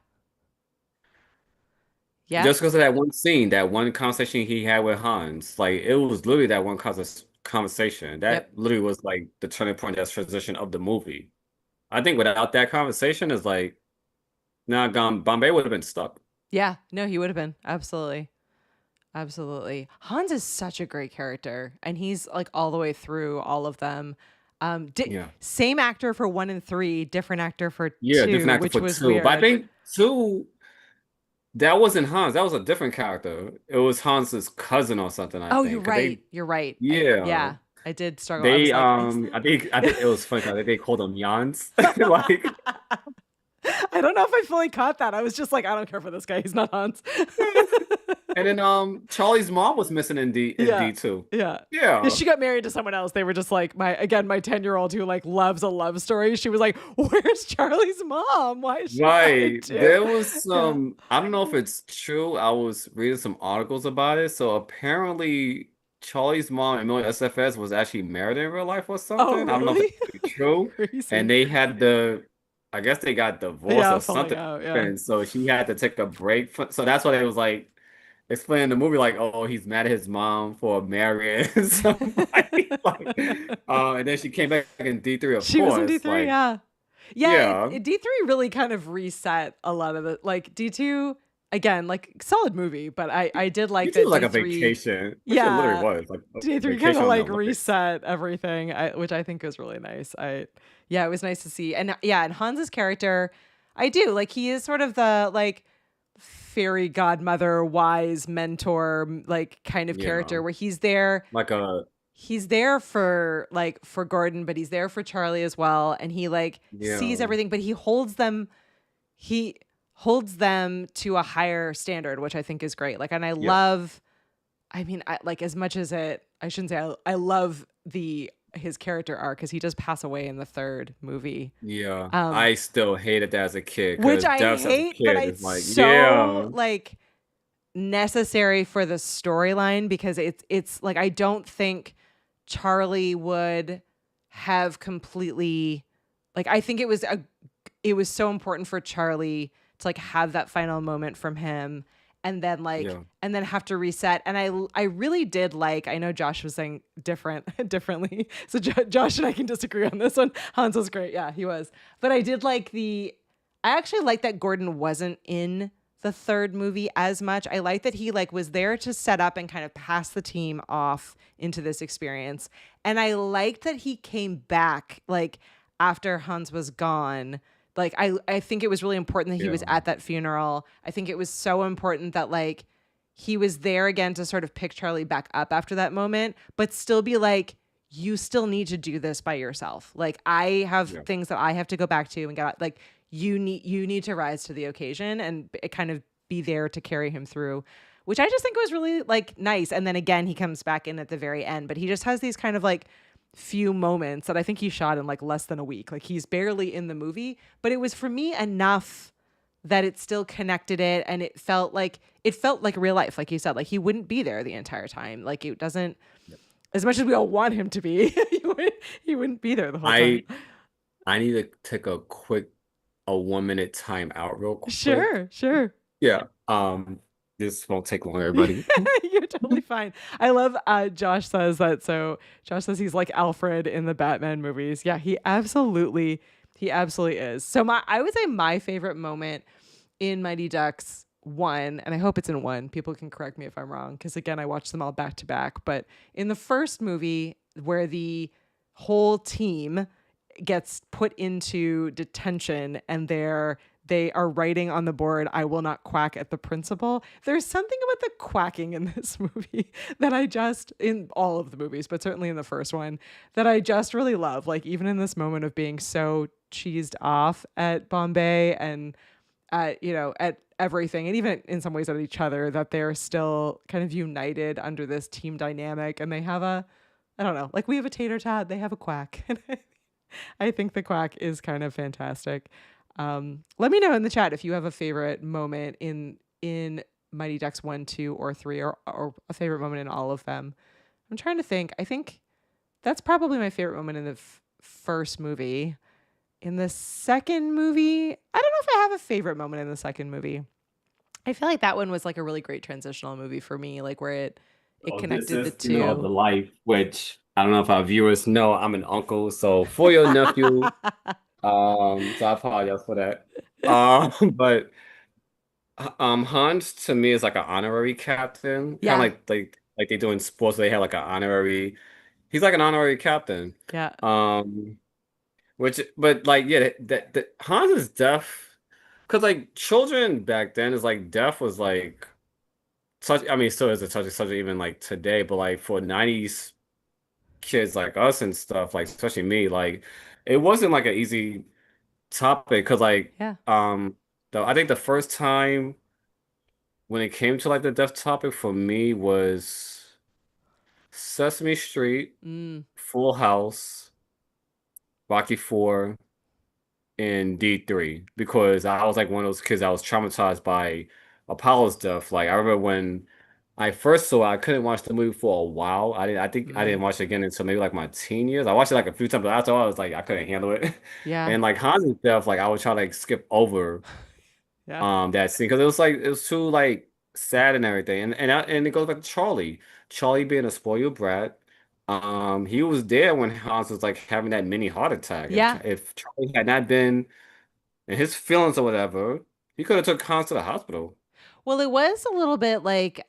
Yeah. Just because of that one scene, that one conversation he had with Hans, like it was literally that one conversation Yep. that literally was like the turning point, that transition of the movie. I think without that conversation, is like now gone. Bombay would have been stuck. Yeah. No, he would have been. Absolutely. Absolutely. Hans is such a great character, and he's like all the way through all of them. Yeah, Same actor for 1 and 3, different actor for yeah, different 2, actor which for was two, but I weird. think two that wasn't Hans. That was a different character. It was Hans's cousin or something. I Oh, think you're because right. You're right. yeah. Yeah, I did struggle. I They was like, is I think it was funny 'cause they called them Jans. Like that? I don't know if I fully caught that. I was just like, I don't care for this guy. He's not Hans. and then Charlie's mom was missing in Yeah. D2. Yeah. Yeah, Yeah. she got married to someone else. They were just like my 10-year-old who like loves a love story. She was like, "Where's Charlie's mom? Why is she married Right. to?" There was Yeah. some I don't know if it's true. I was reading some articles about it. So apparently Charlie's mom and Emily SFS was actually married in real life or Oh, something. I don't know if really? it's really true. And Crazy. they had I guess they got divorced Yeah, or falling something. out. Yeah. And so she had to take a break. So that's why it was like explaining the movie like, oh, he's mad at his mom for marrying somebody. Like, and then she came back in D3, of She was in course. D3, Like, yeah. Yeah, yeah, D3 really kind of reset a lot of the like D2 again, like solid movie, but I did like D2 that was like a D3, vacation, which it literally yeah, was, like a D3 kind vacation of on the like Olympics. reset everything, which I think was really nice. Yeah, it was nice to see. And yeah, and Hans's character, I do like he is sort of the like fairy godmother, wise mentor, like kind of Yeah, character where he's there. like a He's there for like for Gordon, but he's there for Charlie as well. And he like sees yeah, everything, but he holds them to a higher standard, which I think is great. Like, and I yeah. love, I mean, like as much as I shouldn't say I love his character arc because he does pass away in the third movie. Yeah, Um, I still hated that as a kid which because I deaths as a hate, but kid is it's like, so yeah, like necessary for the storyline because it's like I don't think Charlie would have completely like I think it was so important for Charlie to like have that final moment from him and then like yeah. and then have to reset and I really did like I know Josh was saying differently so Josh and I can disagree on this one. Hans was great, yeah, he was, but I did like I actually like that Gordon wasn't in the third movie as much. I like that he like was there to set up and kind of pass the team off into this experience. And I liked that he came back like after Hans was gone. Like I think it was really important that he was Yeah. at that funeral. I think it was so important that like he was there again to sort of pick Charlie back up after that moment, but still be like, you still need to do this by yourself. Like I have Yeah. things that I have to go back to and get like you need to rise to the occasion and kind of be there to carry him through, which I just think was really like nice. And then again, he comes back in at the very end, but he just has these kind of like few moments that I think he shot in like less than a week. Like he's barely in the movie, but it was for me enough that it still connected it and it felt like real life, like you said, like he wouldn't be there the entire time. Like it doesn't as much as we all want him to be, he wouldn't be there the whole time. I I need to take a 1 minute time out real quick. Sure, sure. Yeah. This won't take long, everybody. You're totally fine. I love Josh says that. So Josh says he's like Alfred in the Batman movies. Yeah, he absolutely is. So I would say my favorite moment in Mighty Ducks 1, and I hope it's in 1. People can correct me if I'm wrong, because again, I watched them all back to back. But in the first movie, where the whole team gets put into detention and they are writing on the board, I will not quack at the principal. There's something about the quacking in this movie that I just, in all of the movies, but certainly in the first one, that I just really love. Like even in this moment of being so cheesed off at Bombay and at, at everything, and even in some ways at each other, that they're still kind of united under this team dynamic. And they have I don't know, like we have a tater tot, they have a quack. I think the quack is kind of fantastic. Let me know in the chat if you have a favorite moment in Mighty Ducks 1, 2, or 3, or a favorite moment in all of them. I'm trying to think. I think that's probably my favorite moment in the first movie. In the second movie, I don't know if I have a favorite moment in the second movie. I feel like that one was like a really great transitional movie for me, like where it Oh, this connected the is, the two. life, which I don't know if our viewers know I'm an uncle. So for your nephew, so I apologize for that. But Hans to me is like an honorary captain, kind of Yeah, like they do in sports. They have like an honorary. He's like an honorary captain. yeah. Um, which, but like, yeah, that Hans is deaf because like children back then is like deaf was like such. I mean, it still is a touchy subject even like today. But like for '90s kids like us and stuff, like especially me, like it wasn't like an easy topic because like Yeah. I think the first time when it came to like the deaf topic for me was Sesame Street, Mm. Full House, Rocky Four, and D3 because I was like one of those kids that was traumatized by Apollo's death. Like I remember when I first saw it, I couldn't watch the movie for a while. I think I didn't Mm. watch it again until maybe like my teen years. I watched it like a few times, but after all, I was like I couldn't handle it. Yeah. And like Han's death, like I would try to like skip over Yeah. that scene because it was too like sad and everything. And it goes back to Charlie. Charlie being a spoiled brat. He was there when Hans was like having that mini heart attack. If Yeah. if Charlie had not been in his feelings or whatever, he could have took Hans to the hospital. Well, it was a little bit like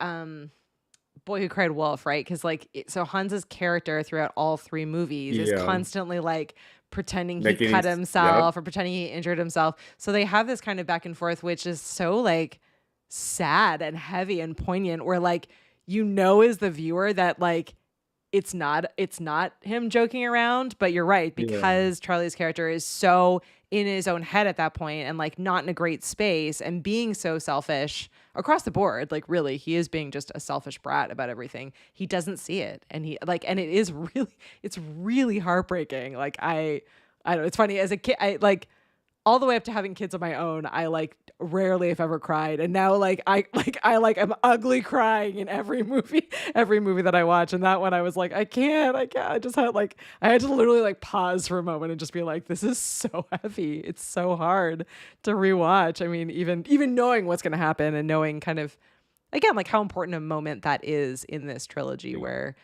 Boy Who Cried Wolf, right? Because so Hans's character throughout all three movies is Yeah, constantly like pretending he making cut yep, himself or pretending he injured himself. So they have this kind of back and forth, which is so like sad and heavy and poignant, where like as the viewer that like it's not him joking around, but you're right, yeah, because Charlie's character is so in his own head at that point and like not in a great space and being so selfish across the board. Like really, he is being just a selfish brat about everything. He doesn't see it, and it is really, it's really heartbreaking. Like I don't know, it's funny as a kid, I like all the way up to having kids of my own, I like rarely if ever cried. And now I'm ugly crying in every movie, every movie that I watch. And that one I was like, I can't. I just had like I had to literally like pause for a moment and just be like, this is so heavy. It's so hard to rewatch. I mean, even knowing what's gonna happen and knowing kind of again like how important a moment that is in this trilogy where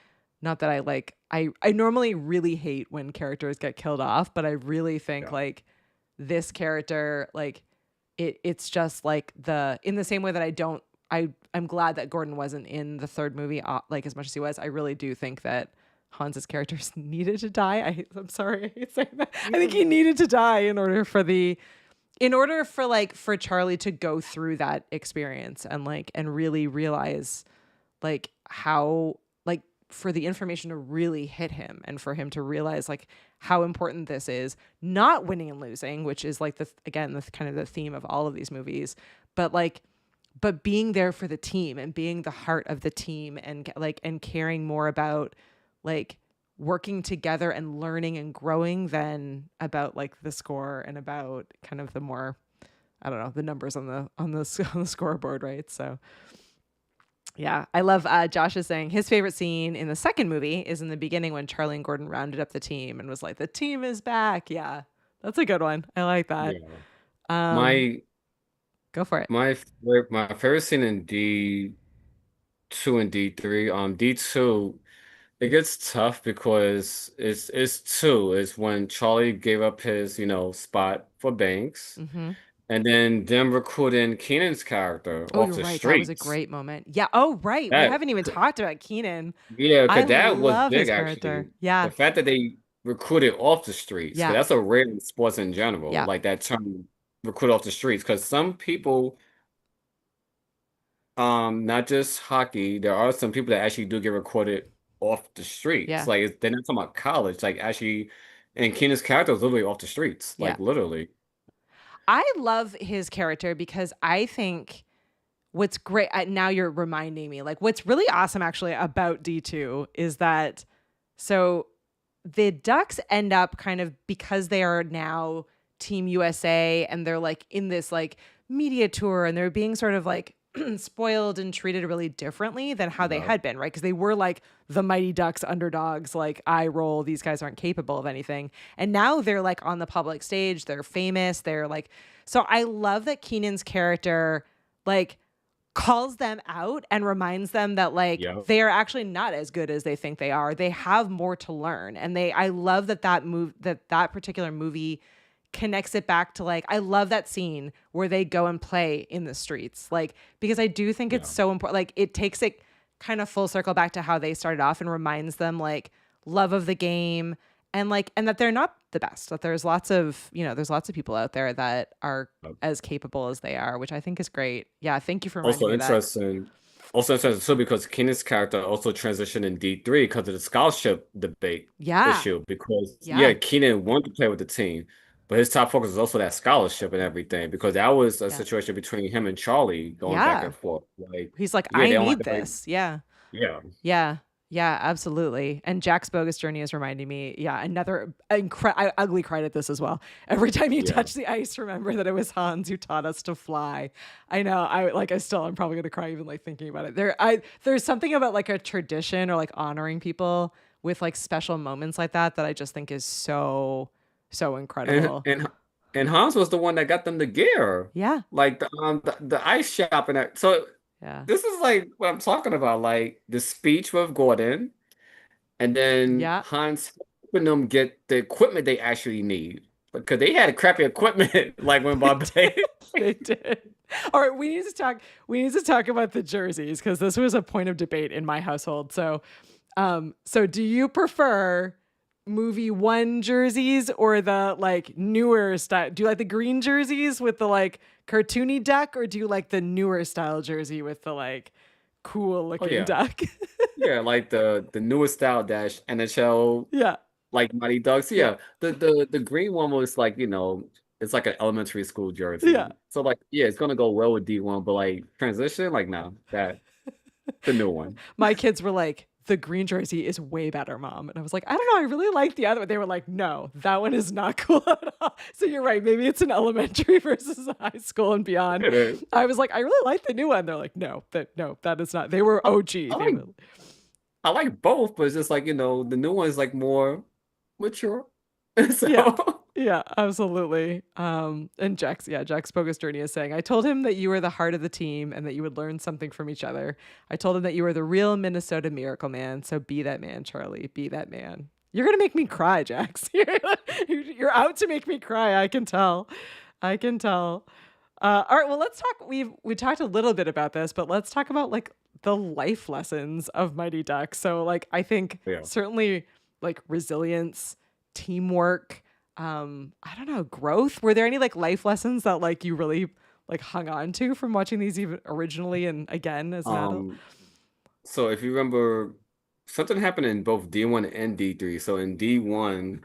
not that I like I normally really hate when characters get killed off, but I really think yeah, like this character like it's just like the in the same way that I'm glad that Gordon wasn't in the third movie like as much as he was. I really do think that Hans's characters needed to die. I'm sorry, I hate saying that. I think yeah, he needed to die in order for like for Charlie to go through that experience and like and really realize like how like for the information to really hit him and for him to realize like how important this is, not winning and losing, which is like the again the kind of the theme of all of these movies, but like but being there for the team and being the heart of the team and like and caring more about like working together and learning and growing than about like the score and about kind of the more I don't know the numbers on on the scoreboard, right? So yeah, I love Josh is saying his favorite scene in the second movie is in the beginning when Charlie and Gordon rounded up the team and was like, the team is back. Yeah, that's a good one. I like that. yeah. Um, My go for it. my favorite scene in D2 and D3. D2, it gets tough because it's two. It's when Charlie gave up his, spot for Banks, Hmm. and then them recruiting Keenan's character Oh, off you're the right. That was a streets. great moment. Yeah. Oh, right. We That haven't even talked about Keenan. Yeah, I because that was love big his actually. character. Yeah. The fact that they recruited off the streets, because Yeah. that's a rare in sports in general, Yeah. like that term recruit off the streets. Because some people, not just hockey, there are some people that actually do get recruited off the streets. Yeah. Like they're not talking about college, like actually, and Keenan's character is literally off the streets, Yeah. like literally. I love his character because I think what's great now you're reminding me like what's really awesome actually about D2 is that so the Ducks end up kind of because they are now Team USA and they're like in this like media tour and they're being sort of like spoiled and treated really differently than how they Yep. had been, right? Because they were like the Mighty Ducks underdogs, like I roll, these guys aren't capable of anything. And now they're like on the public stage, they're famous, they're like, so I love that Keenan's character like calls them out and reminds them that like Yep. they are actually not as good as they think they are. They have more to learn. And I love that particular movie connects it back to like I love that scene where they go and play in the streets. Like because I do think it's Yeah. so important. Like it takes it kind of full circle back to how they started off and reminds them like love of the game and like and that they're not the best. That there's lots of people out there that are Yep. as capable as they are, which I think is great. Yeah, thank you for reminding Also me of that. interesting. Also interesting too because Keenan's character also transitioned in D3 because of the scholarship debate Yeah. issue. Because yeah, Yeah. Keenan wanted to play with the team, but his top focus was also that scholarship and everything. Because that was a Yeah. situation between him and Charlie going back Yeah. and forth. Like, He's like, yeah, I they don't like need to play. this. Yeah. Yeah, Yeah. Yeah, absolutely. And Jack's bogus journey is reminding me, yeah, another I ugly cried at this as well. Every time you yeah. touch the ice, remember that it was Hans who taught us to fly. I know. I'm probably gonna cry even like thinking about it. There's something about like a tradition or like honoring people with like special moments like that that I just think is so And incredible. and and Hans was the one that got them the gear, Yeah. like the ice shop and that. So Yeah. this is like what I'm talking about, like the speech with Gordon, and then Yeah. Hans helping them get the equipment they actually need because they had crappy equipment like when They did. Bombay. They did. All right, we need to talk about the jerseys because this was a point of debate in my household. So do you prefer movie one jerseys or the like newer style? Do you like the green jerseys with the like cartoony duck, or do you like the newer style jersey with the like cool Oh looking yeah, duck? yeah, like the newest style dash NHL Yeah. like Mighty Ducks. Yeah. Yeah, the green one was like it's like an elementary school Yeah. jersey. So like yeah, it's gonna go well with D1, but like transition like no that the new one. My kids were like, the green jersey is way better, mom. And I was like, I don't know. I really like the other one. They were like, no, that one is not cool at all. So you're right. Maybe it's an elementary versus a high school and beyond. It is. I was like, I really like the new one. They're like, no, that is not. They were OG. I They like were, I like both, but it's just like the new one is like more mature. yeah. So Yeah, absolutely. And Jack's bogus journey is saying, I told him that you were the heart of the team and that you would learn something from each other. I told him that you were the real Minnesota Miracle Man. So be that man, Charlie. Be that man. You're gonna make me cry, Jax. You're out to make me cry. I can tell. I can tell. All right, well, let's talk. We talked a little bit about this, but let's talk about like the life lessons of Mighty Ducks. So, like, I think yeah. certainly like resilience, teamwork, I don't know, growth. Were there any like life lessons that like you really like hung on to from watching these even originally and again as an adult? Um so if you remember something happened in both D1 and D3. So in D1,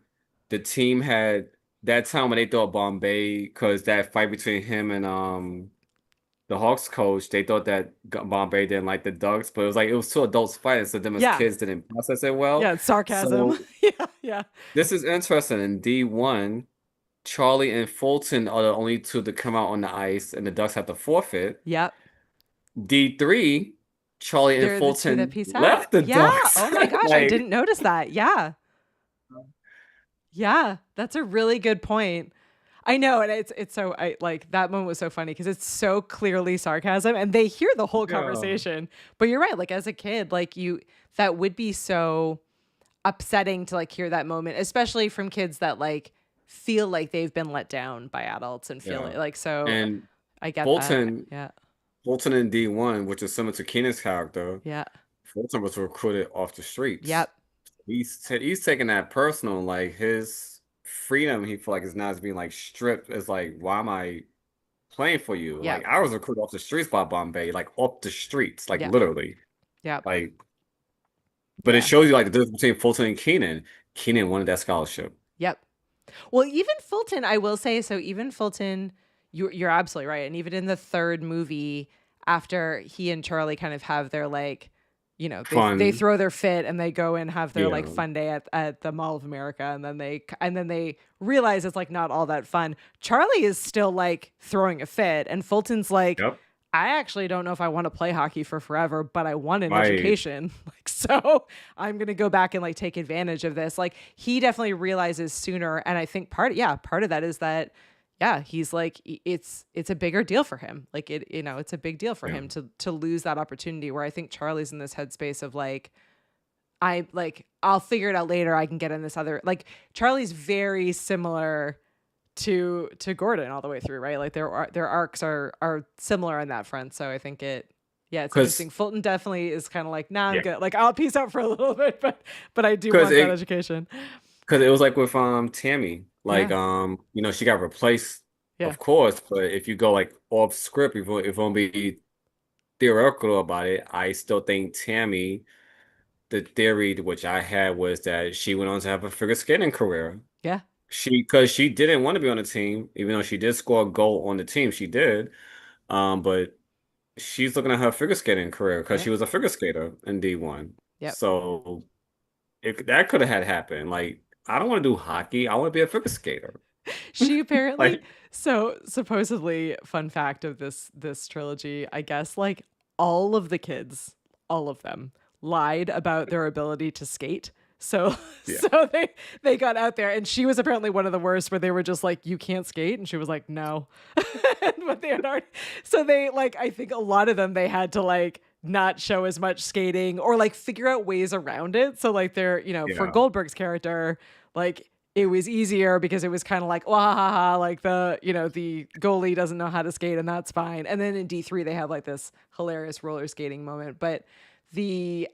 the team had that time when they thought Bombay because that fight between him and the Hawks coach, they thought that Bombay didn't like the Ducks, but it was two adults fighting, so them as Yeah. kids didn't process it well. Yeah, it's sarcasm. So Yeah, yeah. this is interesting. In D1, Charlie and Fulton are the only two to come out on the ice, and the Ducks have to forfeit. Yep. D3, Charlie and They're the two that Fulton piece out. left the Yeah. Ducks. Oh my gosh, I Like, didn't notice that. Yeah. Yeah, that's a really good point. I know, and it's so I like that moment was so funny because it's so clearly sarcasm, and they hear the whole yeah. conversation. But you're right, like as a kid, like that would be so upsetting to like hear that moment, especially from kids that like feel like they've been let down by adults and feel Yeah. like so. And I get that. Fulton, Yeah, Fulton in D1, which is similar to Keenan's character, yeah, Fulton was recruited off the streets. yep, He's taking that personal, like his freedom. He feel like is now being like stripped. It's like, why am I playing for you? yep, Like I was recruited off the streets by Bombay, like off the streets, like yep, literally. yep, Like, but it yeah, shows you like the difference between Fulton and Keenan. Keenan wanted that scholarship. yep. Well, even Fulton, I will say, so even Fulton, you're absolutely right. And even in the third movie, after he and Charlie kind of have their like, they Fun. throw their fit and they go and have their like Yeah. fun day at the Mall of America, and then they realize it's like not all that fun. Charlie is still like throwing a fit, and Fulton's like, Yep. I actually don't know if I want to play hockey for forever, but I want an Right. education. Like, so I'm going to go back and like take advantage of this. Like he definitely realizes sooner. And I think part of that is that, yeah, he's like, it's a bigger deal for him. Like it's a big deal for Yeah. him to lose that opportunity, where I think Charlie's in this headspace of like, I'll figure it out later. I can get in this other, like Charlie's very similar to Gordon all the way through, right? Like their arcs are similar on that front. So I think it's interesting. Because Fulton definitely is kind of like, nah, I'm yeah. good. Like I'll peace out for a little bit, but I do Because want that it education. because it was like with Tammy. Like Yeah. she got replaced, Yeah. of course, but if you go like off script, if you want to be theoretical about it, I still think Tammy, the theory which I had was that she went on to have a figure skating career. Yeah. Because she didn't want to be on the team, even though she did score a goal on the team, she did. But she's looking at her figure skating career because Yeah. she was a figure skater in D1. Yep. So if that could have had happened, like I don't want to do hockey, I want to be a figure skater. She apparently, Like, so supposedly, fun fact of this trilogy, I guess all of the kids, all of them lied about their ability to skate. So Yeah. so they got out there, and she was apparently one of the worst, where they were just like, you can't skate, and she was like, no. But they had already, so they like, I think a lot of them, they had to like not show as much skating or like figure out ways around it. So like they're, for Yeah. Goldberg's character, like it was easier because it was kind of like, wah ha ha, like the goalie doesn't know how to skate, and that's fine. And then in D3 they have like this hilarious roller skating moment. But there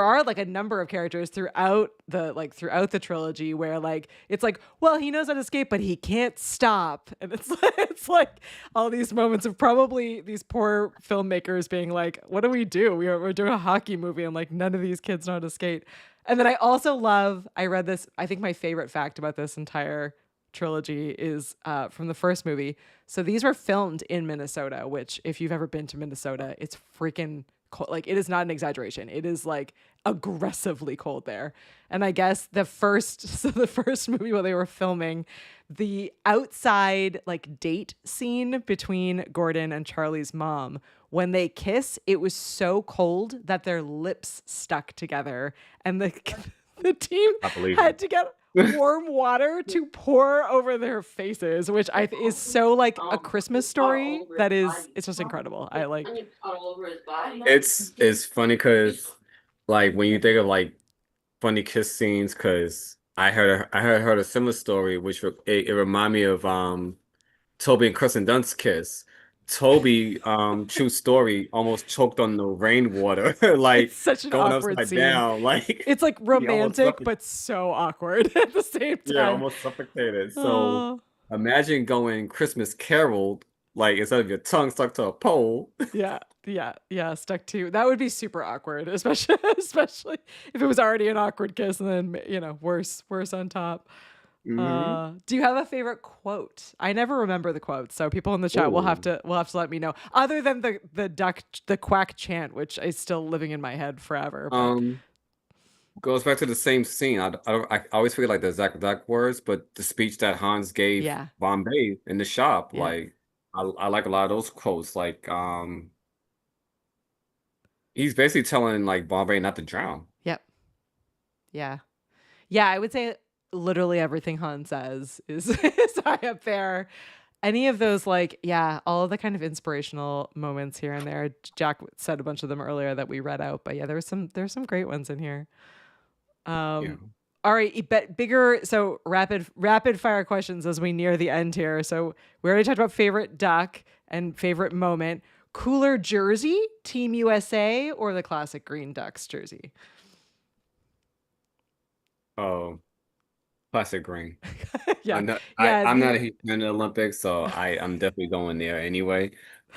are like a number of characters throughout the trilogy where like it's like, well, he knows how to skate but he can't stop, and it's like all these moments of probably these poor filmmakers being like, what do we do? We're doing a hockey movie and like none of these kids know how to skate. And then I read this, I think my favorite fact about this entire trilogy is from the first movie. So these were filmed in Minnesota, which if you've ever been to Minnesota, it's freaking cold. Like it is not an exaggeration. It is like aggressively cold there. And I guess the first movie while they were filming, the outside like date scene between Gordon and Charlie's mom, when they kiss, it was so cold that their lips stuck together, and the team I believe had it. to get warm water to pour over their faces, which is so like a Christmas story that is, it's just incredible. I like, It's funny because like when you think of like funny kiss scenes, because I heard a similar story, which it reminded me of Toby and Kristen Dunst's kiss. Toby, true story, almost choked on the rainwater, like it's such an going awkward upside scene. down, like It's like he almost romantic, but so awkward at the same time. yeah, almost suffocated. So Oh, imagine going Christmas Carol, like instead of your tongue stuck to a pole. yeah, stuck to. That would be super awkward, especially if it was already an awkward kiss and then, worse on top. Hmm. Do you have a favorite quote? I never remember the quotes, so people in the chat will have to let me know. Other than the quack chant, which is still living in my head forever. But Goes back to the same scene. I always feel like the exact words, but the speech that Hans gave yeah, Bombay in the shop, yeah, like I like a lot of those quotes. Like he's basically telling like Bombay not to drown. yep, yeah, yeah. I would say literally everything Han says is is high up there. Any of those, like, yeah, all of the kind of inspirational moments here and there. Jack said a bunch of them earlier that we read out, but yeah, there's some great ones in here. Yeah. All right, bigger. So rapid fire questions as we near the end here. So we already talked about favorite duck and favorite moment. Cooler jersey, Team USA, or the classic Green Ducks jersey? Oh, classic green. Yeah, I'm not, yeah. I'm not a huge fan of the Olympics, so I'm definitely going there anyway.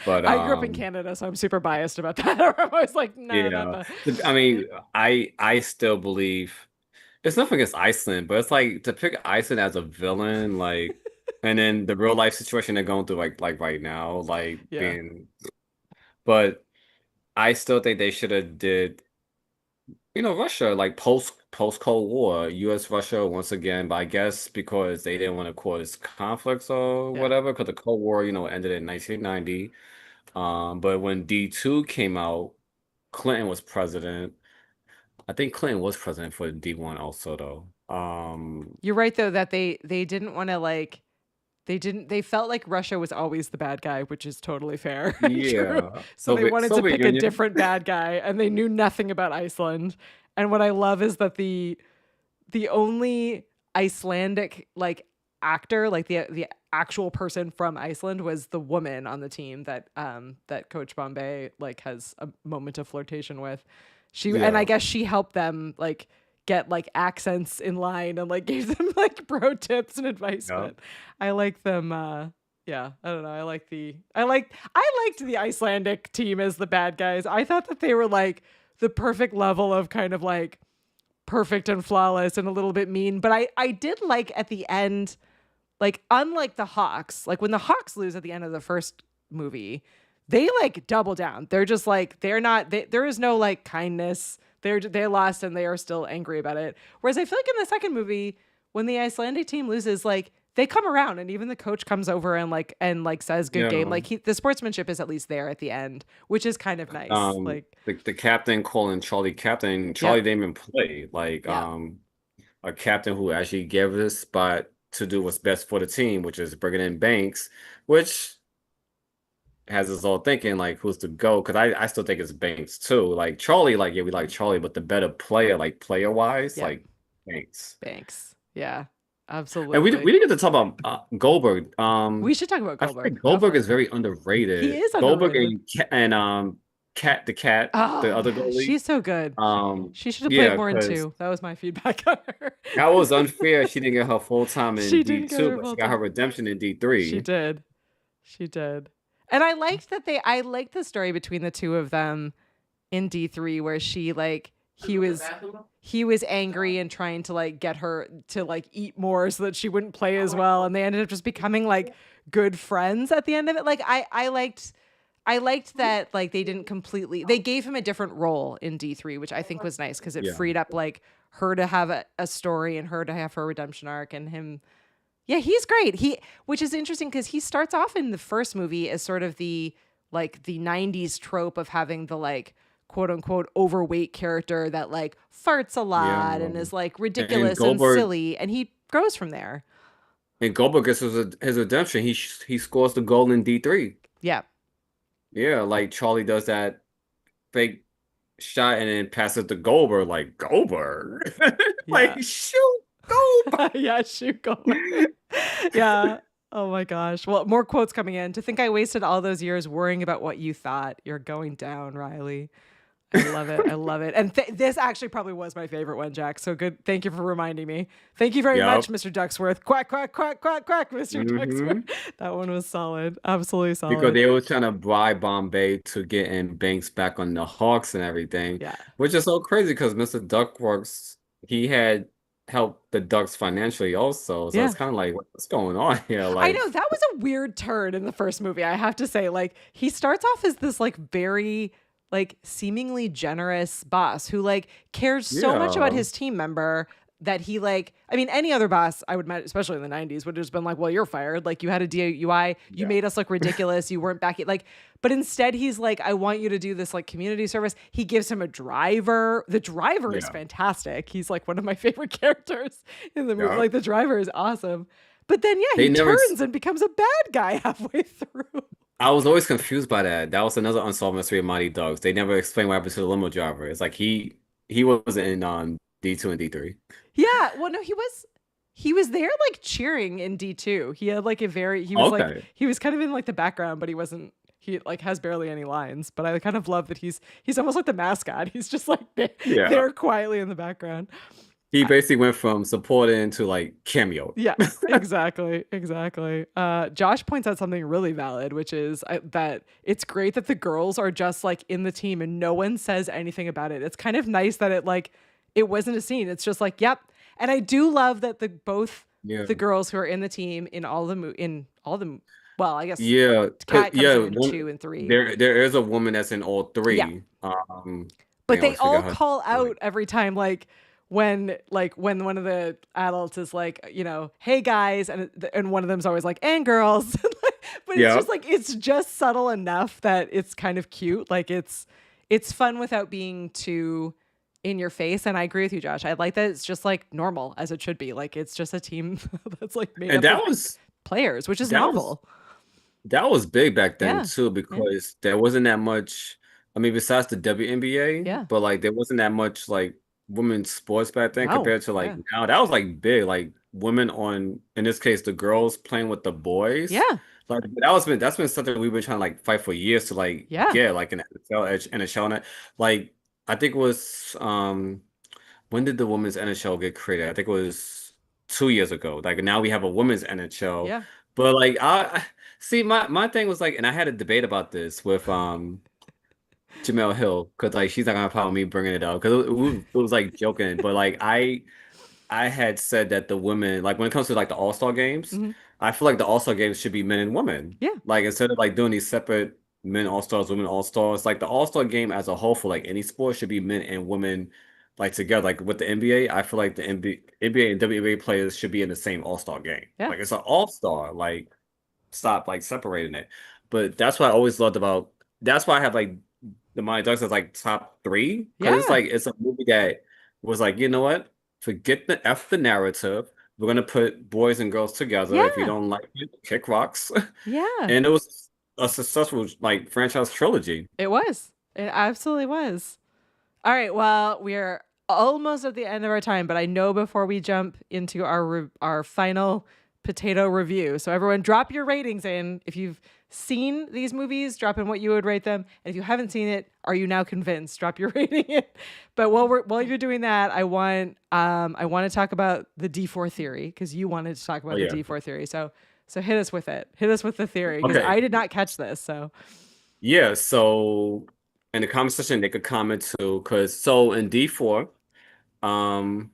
But I grew up in Canada, so I'm super biased about that. I'm always like, no, not yeah. the. I mean, I still believe it's nothing against Iceland, but it's like to pick Iceland as a villain, like, and then the real life situation they're going through, like right now, like Yeah, being. But I still think they should have did, Russia like post Cold War, U.S. Russia once again. But I guess because they didn't want to cause conflicts or yeah, whatever, because the Cold War, ended in 1990. But when D2 came out, Clinton was president. I think Clinton was president for D1 also though. you're right though that they didn't want to like. They felt like Russia was always the bad guy, which is totally fair and true. Yeah. So they wanted to Soviet pick a Union. different bad guy, and they knew nothing about Iceland. And what I love is that the only Icelandic like actor, like the actual person from Iceland, was the woman on the team that Coach Bombay like has a moment of flirtation with. And I Yeah. guess she helped them like get like accents in line and like gave them like pro tips and advice. Yeah. But I like them. Yeah, I don't know. I liked the Icelandic team as the bad guys. I thought that they were like the perfect level of kind of like perfect and flawless and a little bit mean. But I did like at the end, like unlike the Hawks, like when the Hawks lose at the end of the first movie, they like double down. They're just like there is no like kindness. They lost and they are still angry about it. Whereas I feel like in the second movie, when the Icelandic team loses, like they come around and even the coach comes over and says good game. Yeah. Like the sportsmanship is at least there at the end, which is kind of nice. Like the captain calling Charlie captain. Charlie Yep. didn't even play. Like Yeah. a captain who actually gave this spot to do what's best for the team, which is bringing in Banks, which has us all thinking like who's to go? Because I still think it's Banks too. Like Charlie, like yeah, we like Charlie, but the better player, like player wise, Yep. like Banks. Thanks. Yeah. And we Absolutely. didn't get to talk about Goldberg. We should talk about I feel Goldberg. like Go Goldberg for is it. very He underrated. is Goldberg underrated. and Cat the cat, Oh the other yeah, goalie. she's so good. She should have played Yeah, more in because two. That was my feedback on her. that was unfair. She didn't get her full time in She didn't get D2, her but full she got her time. redemption in She D3. did. She did. And I liked that I liked the story between the two of them in D3 where she like he was angry and trying to like get her to like eat more so that she wouldn't play as well, and they ended up just becoming like good friends at the end of it. Like I liked that like they gave him a different role in D3, which I think was nice because it Yeah. freed up like her to have a story and her to have her redemption arc and him. Yeah, he's great. Which is interesting because he starts off in the first movie as sort of the like the 90s trope of having the like quote unquote overweight character that like farts a Yeah. lot and is like And ridiculous and Goldberg silly, and he grows from there. and Goldberg gets his redemption. He scores the goal in D3. Yeah. Yeah, like Charlie does that fake shot and then passes to Goldberg, like Goldberg. Yeah. Like shoot Goldberg. Yeah, shoot Goldberg. Yeah. Oh my gosh. Well, more quotes coming in. To think I wasted all those years worrying about what you thought. You're going down, Riley. I love it. I love it. And this actually probably was my favorite one, Jack. So good. Thank you for reminding me. Thank you very much, Yep. Mr. Ducksworth. Quack, quack, quack, quack, quack, Mr. hmm Ducksworth. That one was solid. Absolutely Because solid. they were trying to bribe Bombay to get in Banks back on the Hawks and everything, Yeah. which is so crazy because Mr. Duckworks, he had helped the Ducks financially also. So Yeah. it's kind of like, what's going on here? I Like, know that was a weird turn in the first movie. I have to say, like, he starts off as this like very like seemingly generous boss who like cares so much about yeah, his team member that he like, I mean, any other boss I would imagine, especially in the 90s, would have just been like, well, you're fired. Like you had a DUI, you yeah, made us look ridiculous, you weren't back like, but instead he's like, I want you to do this like community service. He gives him a driver. The driver is yeah, fantastic. He's like one of my favorite characters in the movie. yeah. Like the driver is awesome. But then, yeah, They he never. turns and becomes a bad guy halfway through. I was always confused by that. That was another unsolved mystery of Mighty Dogs. They never explained what happened to the limo driver. It's like he was in D2 and D3. Yeah, well, no, he was there like cheering in D2. He had like a very Okay. he was kind of in like the background, but he wasn't. He like has barely any lines. But I kind of love that he's almost like the mascot. He's just like Yeah. there quietly in the background. He basically went from supporting to like cameo. Yeah, exactly, exactly. Josh points out something really valid, which is that it's great that the girls are just like in the team and no one says anything about it. It's kind of nice that it wasn't a scene. It's just like, yep. And I do love that both Yeah. the girls who are in the team in all the well, I guess Yeah. Kat comes Yeah. in 2 and 3. There is a woman that's in all Yeah, three. but I they always all forget her call name. out every time when one of the adults is like, hey guys, and one of them's always like, and girls. But it's Yeah. just like it's just subtle enough that it's kind of cute. Like it's fun without being too in your face. And I agree with you, Josh. I like that it's just like normal as it should be. Like it's just a team that's like made And up of players, which is that was novel. that was big back then Yeah. too Yeah. because there wasn't that much. I mean, besides the WNBA, Yeah. but like there wasn't that much like women's sports back then No. compared to like Yeah. now. That was like big, like women on in this case the girls playing with the boys. Yeah. Like that's been something we've been trying to like fight for years to like Yeah. get like an NFL edge NHL net. Like I think it was when did the women's NHL get created? I think it was 2 years ago. Like now we have a women's NHL. Yeah. But like I see my thing was like, and I had a debate about this with Jamel Hill because like she's not gonna have a problem with me bringing it up because it was like joking, but like I had said that the women like when it comes to like the All-Star games, Hmm. I feel like the All-Star games should be men and women. Yeah. Like instead of like doing these separate men All-Stars, women All-Stars, like the All-Star game as a whole for like any sport should be men and women like together. Like with the NBA, I feel like the NBA and WNBA players should be in the same All-Star game. Yeah. Like it's an All-Star. Like stop like separating it. But that's what I always loved about. That's why I have like the Mighty Ducks as like top three because it's Yeah. like it's a movie that was like, you know what? Forget the narrative. We're gonna put boys and girls together. If you Yeah. don't like it, kick rocks. Yeah. And it was a successful like franchise trilogy. It was. It absolutely was. All right. Well, we are almost at the end of our time, but I know before we jump into our final potato review. So everyone, drop your ratings in. If you've seen these movies, drop in what you would rate them. And if you haven't seen it, are you now convinced? Drop your rating in. But while you're doing that, I want to talk about the D4 theory because you wanted to talk Oh about the yeah. D4 theory. So hit us with it. Hit us with the theory because Okay. I did not catch this. So Yeah, so in the comment section they could comment too, because so in D4, um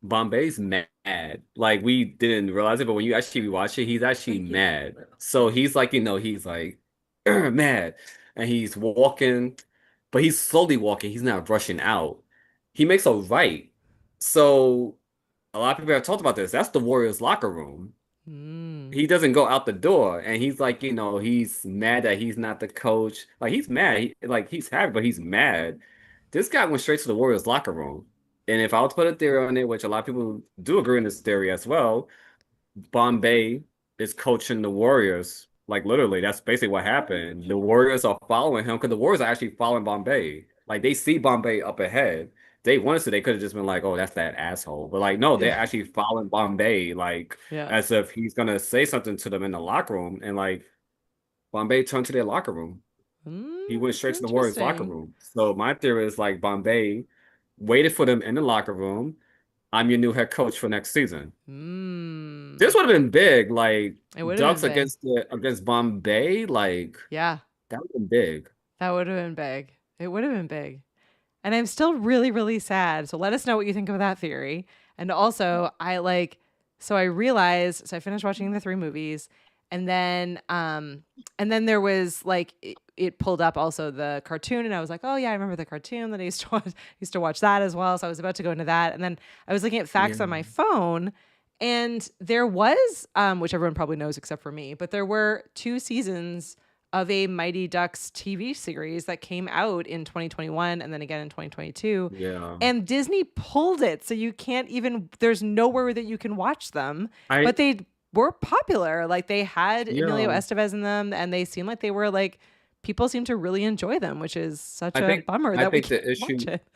Bombay's mad. Like we didn't realize it, but when you actually watch it, he's actually mad. So he's like, he's like mad. And he's walking, but he's slowly walking. He's not rushing out. He makes a right. So a lot of people have talked about this. That's the Warriors locker room. mm, He doesn't go out the door, and he's like, he's mad that he's not the coach. Like he's mad. Like he's happy, but he's mad. This guy went straight to the Warriors locker room. And if I was to put a theory on it, which a lot of people do agree in this theory as well, Bombay is coaching the Warriors. Like literally, that's basically what happened. The Warriors are following him because the Warriors are actually following Bombay. Like they see Bombay up ahead. They wanted to, they could have just been like, "Oh, that's that asshole." But like, no, they're yeah, actually following Bombay, like yeah. as if he's gonna say something to them in the locker room. And like Bombay turned to their locker room. He went straight to the Warriors locker Interesting. room. So my theory is like Bombay waited for them in the locker room. I'm your new head coach for next season. This Mm. would have been big, like It would have been Ducks big. against Bombay, like Yeah, that would have been big. that would have been big. It would have been big. And I'm still really, really sad. So let us know what you think of that theory. And also, I realized, so I finished watching the three movies, and then there was like it pulled up also the cartoon, and I was like, oh yeah, I remember the cartoon that I used to watch. Used to watch that as well. So I was about to go into that, and then I was looking at facts Yeah. on my phone, and there was, which everyone probably knows except for me, but there were two seasons of a Mighty Ducks TV series that came out in 2021 and then again in 2022. Yeah. And Disney pulled it. So you can't even, there's nowhere that you can watch them. I But they were popular. Like they had Emilio yeah. Estevez in them and they seemed like they were like, people seem to really enjoy them, which is such I a think bummer I that we think can't the watch issue it.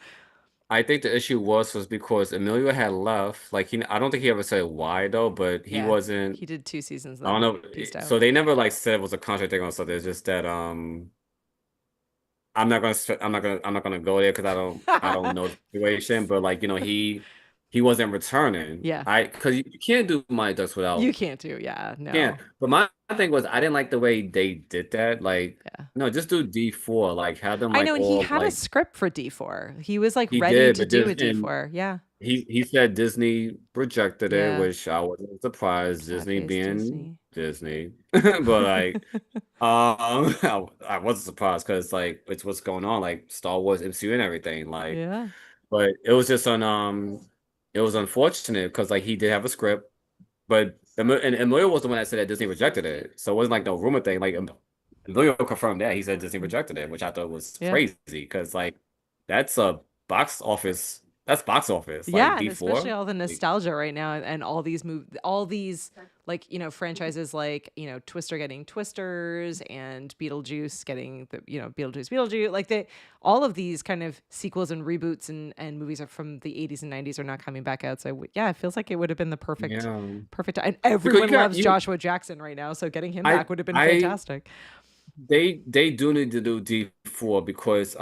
I think the issue was because Emilio had left. Like I don't think he ever said why though, but he Yeah. wasn't. He did two seasons, I don't then know. peaced out. So they never like said it was a contract thing or something. It's just that I'm not gonna go there because I don't know the situation, but like he wasn't returning. Yeah. Because you can't do my ducks You without can't do. Yeah. can't. No. But my thing was I didn't like the way they did that. Like Yeah. no, just do D4. Like have them I like know. And he all had a like script for D4. He was like he ready did, to but do just a and D4. Yeah. he said Disney rejected it, Yeah. which I wasn't surprised. Sad Disney face being Disney. Disney, but like. I wasn't surprised because like it's what's going on, like Star Wars MCU and everything. Like, Yeah. but it was just it was unfortunate because like he did have a script, but and Emilio was the one that said that Disney rejected it, so it wasn't like no rumor thing. Like Emilio confirmed that he said Disney rejected it, which I thought was Yeah. crazy because like that's a box office, that's box office like Yeah, and especially D4. all the Like, nostalgia right now and all these like, franchises like, Twister getting Twisters and Beetlejuice getting the, Beetlejuice. Like all of these kind of sequels and reboots and movies are from the 80s and 90s are not coming back out. So yeah, it feels like it would have been the yeah, perfect and because everyone loves Joshua Jackson right now, so getting him back would have been I fantastic. they do need to do D4 because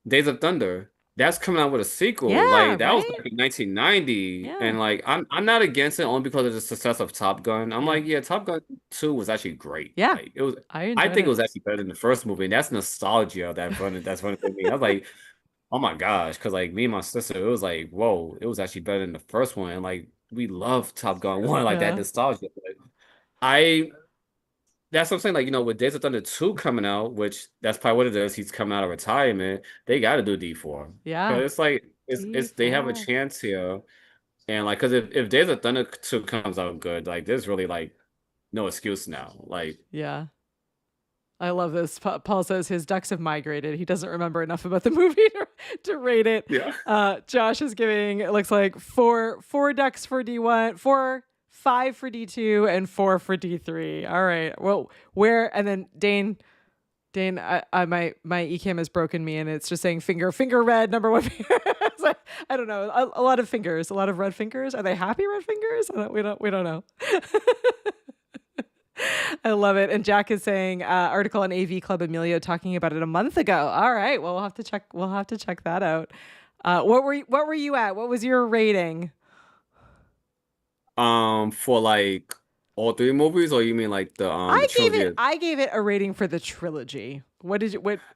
Days of Thunder, that's coming out with a sequel. Yeah, Like that was right? like in 1990. Yeah. And like I'm not against it only because of the success of Top Gun. I'm Yeah. like, yeah, Top Gun 2 was actually great. Yeah. Like it was I I enjoyed think it it. was actually better than the first movie. And that's nostalgia that's running through me. I was like, oh my gosh, because like me and my sister, it was like, whoa, it was actually better than the first one. And like we love Top Gun 1, like that Yeah. nostalgia. But I that's what I'm saying. Like, with Days of Thunder 2 coming out, which that's probably what it is. He's coming out of retirement. They got to do D4. Yeah. Because it's like, they have a D4. chance here. And like, because if Days of Thunder 2 comes out good, like, there's really like no excuse now. Like, Yeah. I love this. Paul says his ducks have migrated. He doesn't remember enough about the movie to rate it. Yeah. Josh is giving, it looks like four ducks for D1, 5 for D2, and 4 for D3. All right. Well, and then Dane, my eCam has broken me, and it's just saying finger red, number 1 finger. So, I don't know. A lot of fingers, a lot of red fingers. Are they happy red fingers? We don't know. I love it. And Jack is saying article on AV Club Emilio talking about it a month ago. All right. Well, we'll have to check that out. What were you at? What was your rating? For like all 3 movies, or you mean like the trilogy? I gave it a rating for the trilogy. What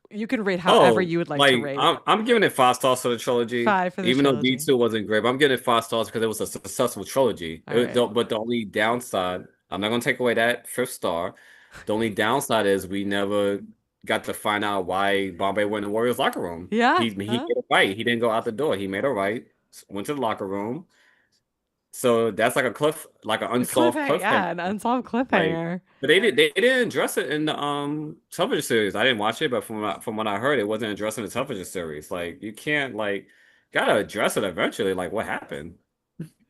you can rate however you would like to rate. I'm giving it 5 stars for the trilogy. 5 for the even trilogy. though D2 wasn't great, but I'm giving it 5 stars because it was a successful trilogy. Right. But the only downside, I'm not gonna take away that 5th star. The only downside is we never got to find out why Bombay went in the Warriors locker room. Yeah. He made a right. He didn't go out the door. He made a right. Went to the locker room. So that's like an unsolved cliffhanger. Yeah, an unsolved cliffhanger. Like, but they didn't address it in the television series. I didn't watch it, but from what I heard, it wasn't addressed in the television series. Like you can't gotta address it eventually. Like what happened?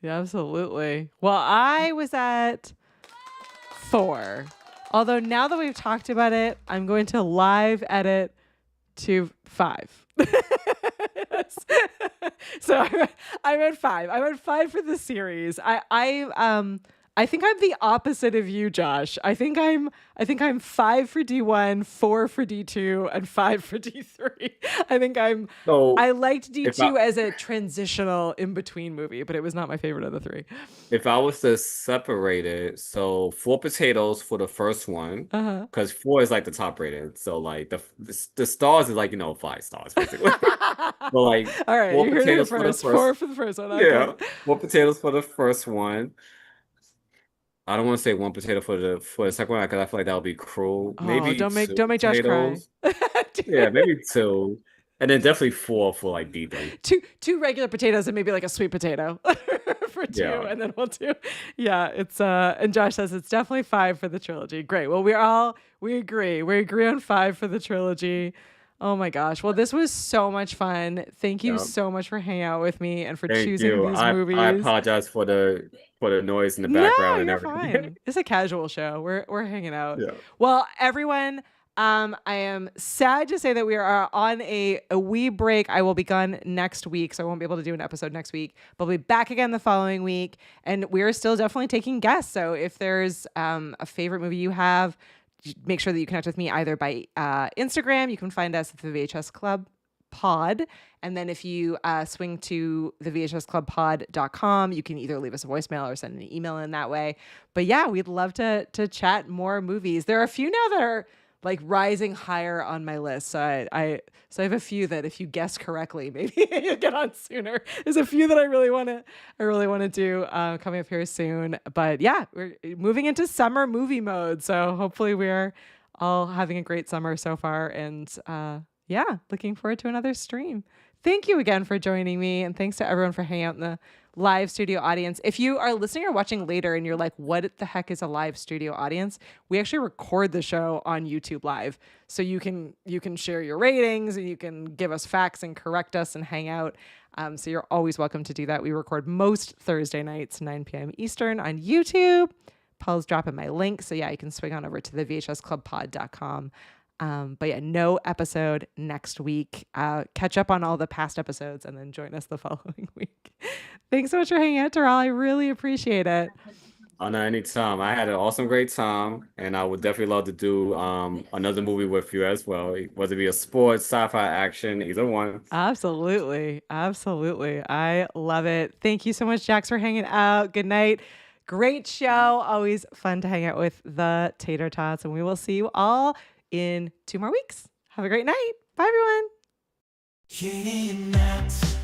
Yeah, absolutely. Well, I was at 4. Although now that we've talked about it, I'm going to live edit to 5. So I'm at 5. I'm at 5 for the series. I think I'm the opposite of you, Josh. I think I'm 5 for D1, 4 for D2, and 5 for D3. I liked D2 as a transitional in between movie, but it was not my favorite of the 3. If I was to separate it, so 4 potatoes for the first one, because 4 is like the top rated. So like the stars is 5 stars basically. But like all right, 4 you heard it potatoes first. for 4 for the first one. Yeah, Okay. 4 potatoes for the first one. I don't want to say 1 potato for the second one because I feel like that would be cruel. Maybe don't make 2 Josh cry. potatoes. Yeah, maybe 2, and then definitely 4 for like D3. Two regular potatoes and maybe like a sweet potato for 2, and then we'll do. Yeah, it's and Josh says it's definitely 5 for the trilogy. Great. Well, we agree. We agree on 5 for the trilogy. Oh my gosh. Well, this was so much fun. Thank you so much for hanging out with me and for choosing these movies. I apologize for the noise in the background and everything. Fine. It's a casual show. We're hanging out. Yeah. Well, everyone, I am sad to say that we are on a wee break. I will be gone next week, so I won't be able to do an episode next week, but I'll be back again the following week. And we're still definitely taking guests. So if there's a favorite movie you have, make sure that you connect with me either by Instagram. You can find us at the VHS Club Pod. And then if you swing to the VHSClubPod.com, you can either leave us a voicemail or send an email in that way. But yeah, we'd love to chat more movies. There are a few now that are like rising higher on my list. So I have a few that if you guess correctly, maybe you get on sooner. There's a few that I really want to do coming up here soon. But yeah, we're moving into summer movie mode. So hopefully we're all having a great summer so far. And yeah, looking forward to another stream. Thank you again for joining me. And thanks to everyone for hanging out in the live studio audience. If you are listening or watching later and you're like, what the heck is a live studio audience? We actually record the show on YouTube Live. So you can share your ratings and you can give us facts and correct us and hang out. So you're always welcome to do that. We record most Thursday nights, 9 p.m. Eastern on YouTube. Paul's dropping my link. So yeah, you can swing on over to the VHSClubPod.com. But yeah, no episode next week. Catch up on all the past episodes and then join us the following week. Thanks so much for hanging out, Terrell. I really appreciate it. Oh, no, anytime. I had an awesome, great time, and I would definitely love to do another movie with you as well. Whether it be a sports, sci-fi, action, either one. Absolutely. Absolutely. I love it. Thank you so much, Jax, for hanging out. Good night. Great show. Always fun to hang out with the Tater Tots, and we will see you all in 2 more weeks. Have a great night. Bye, everyone. Can't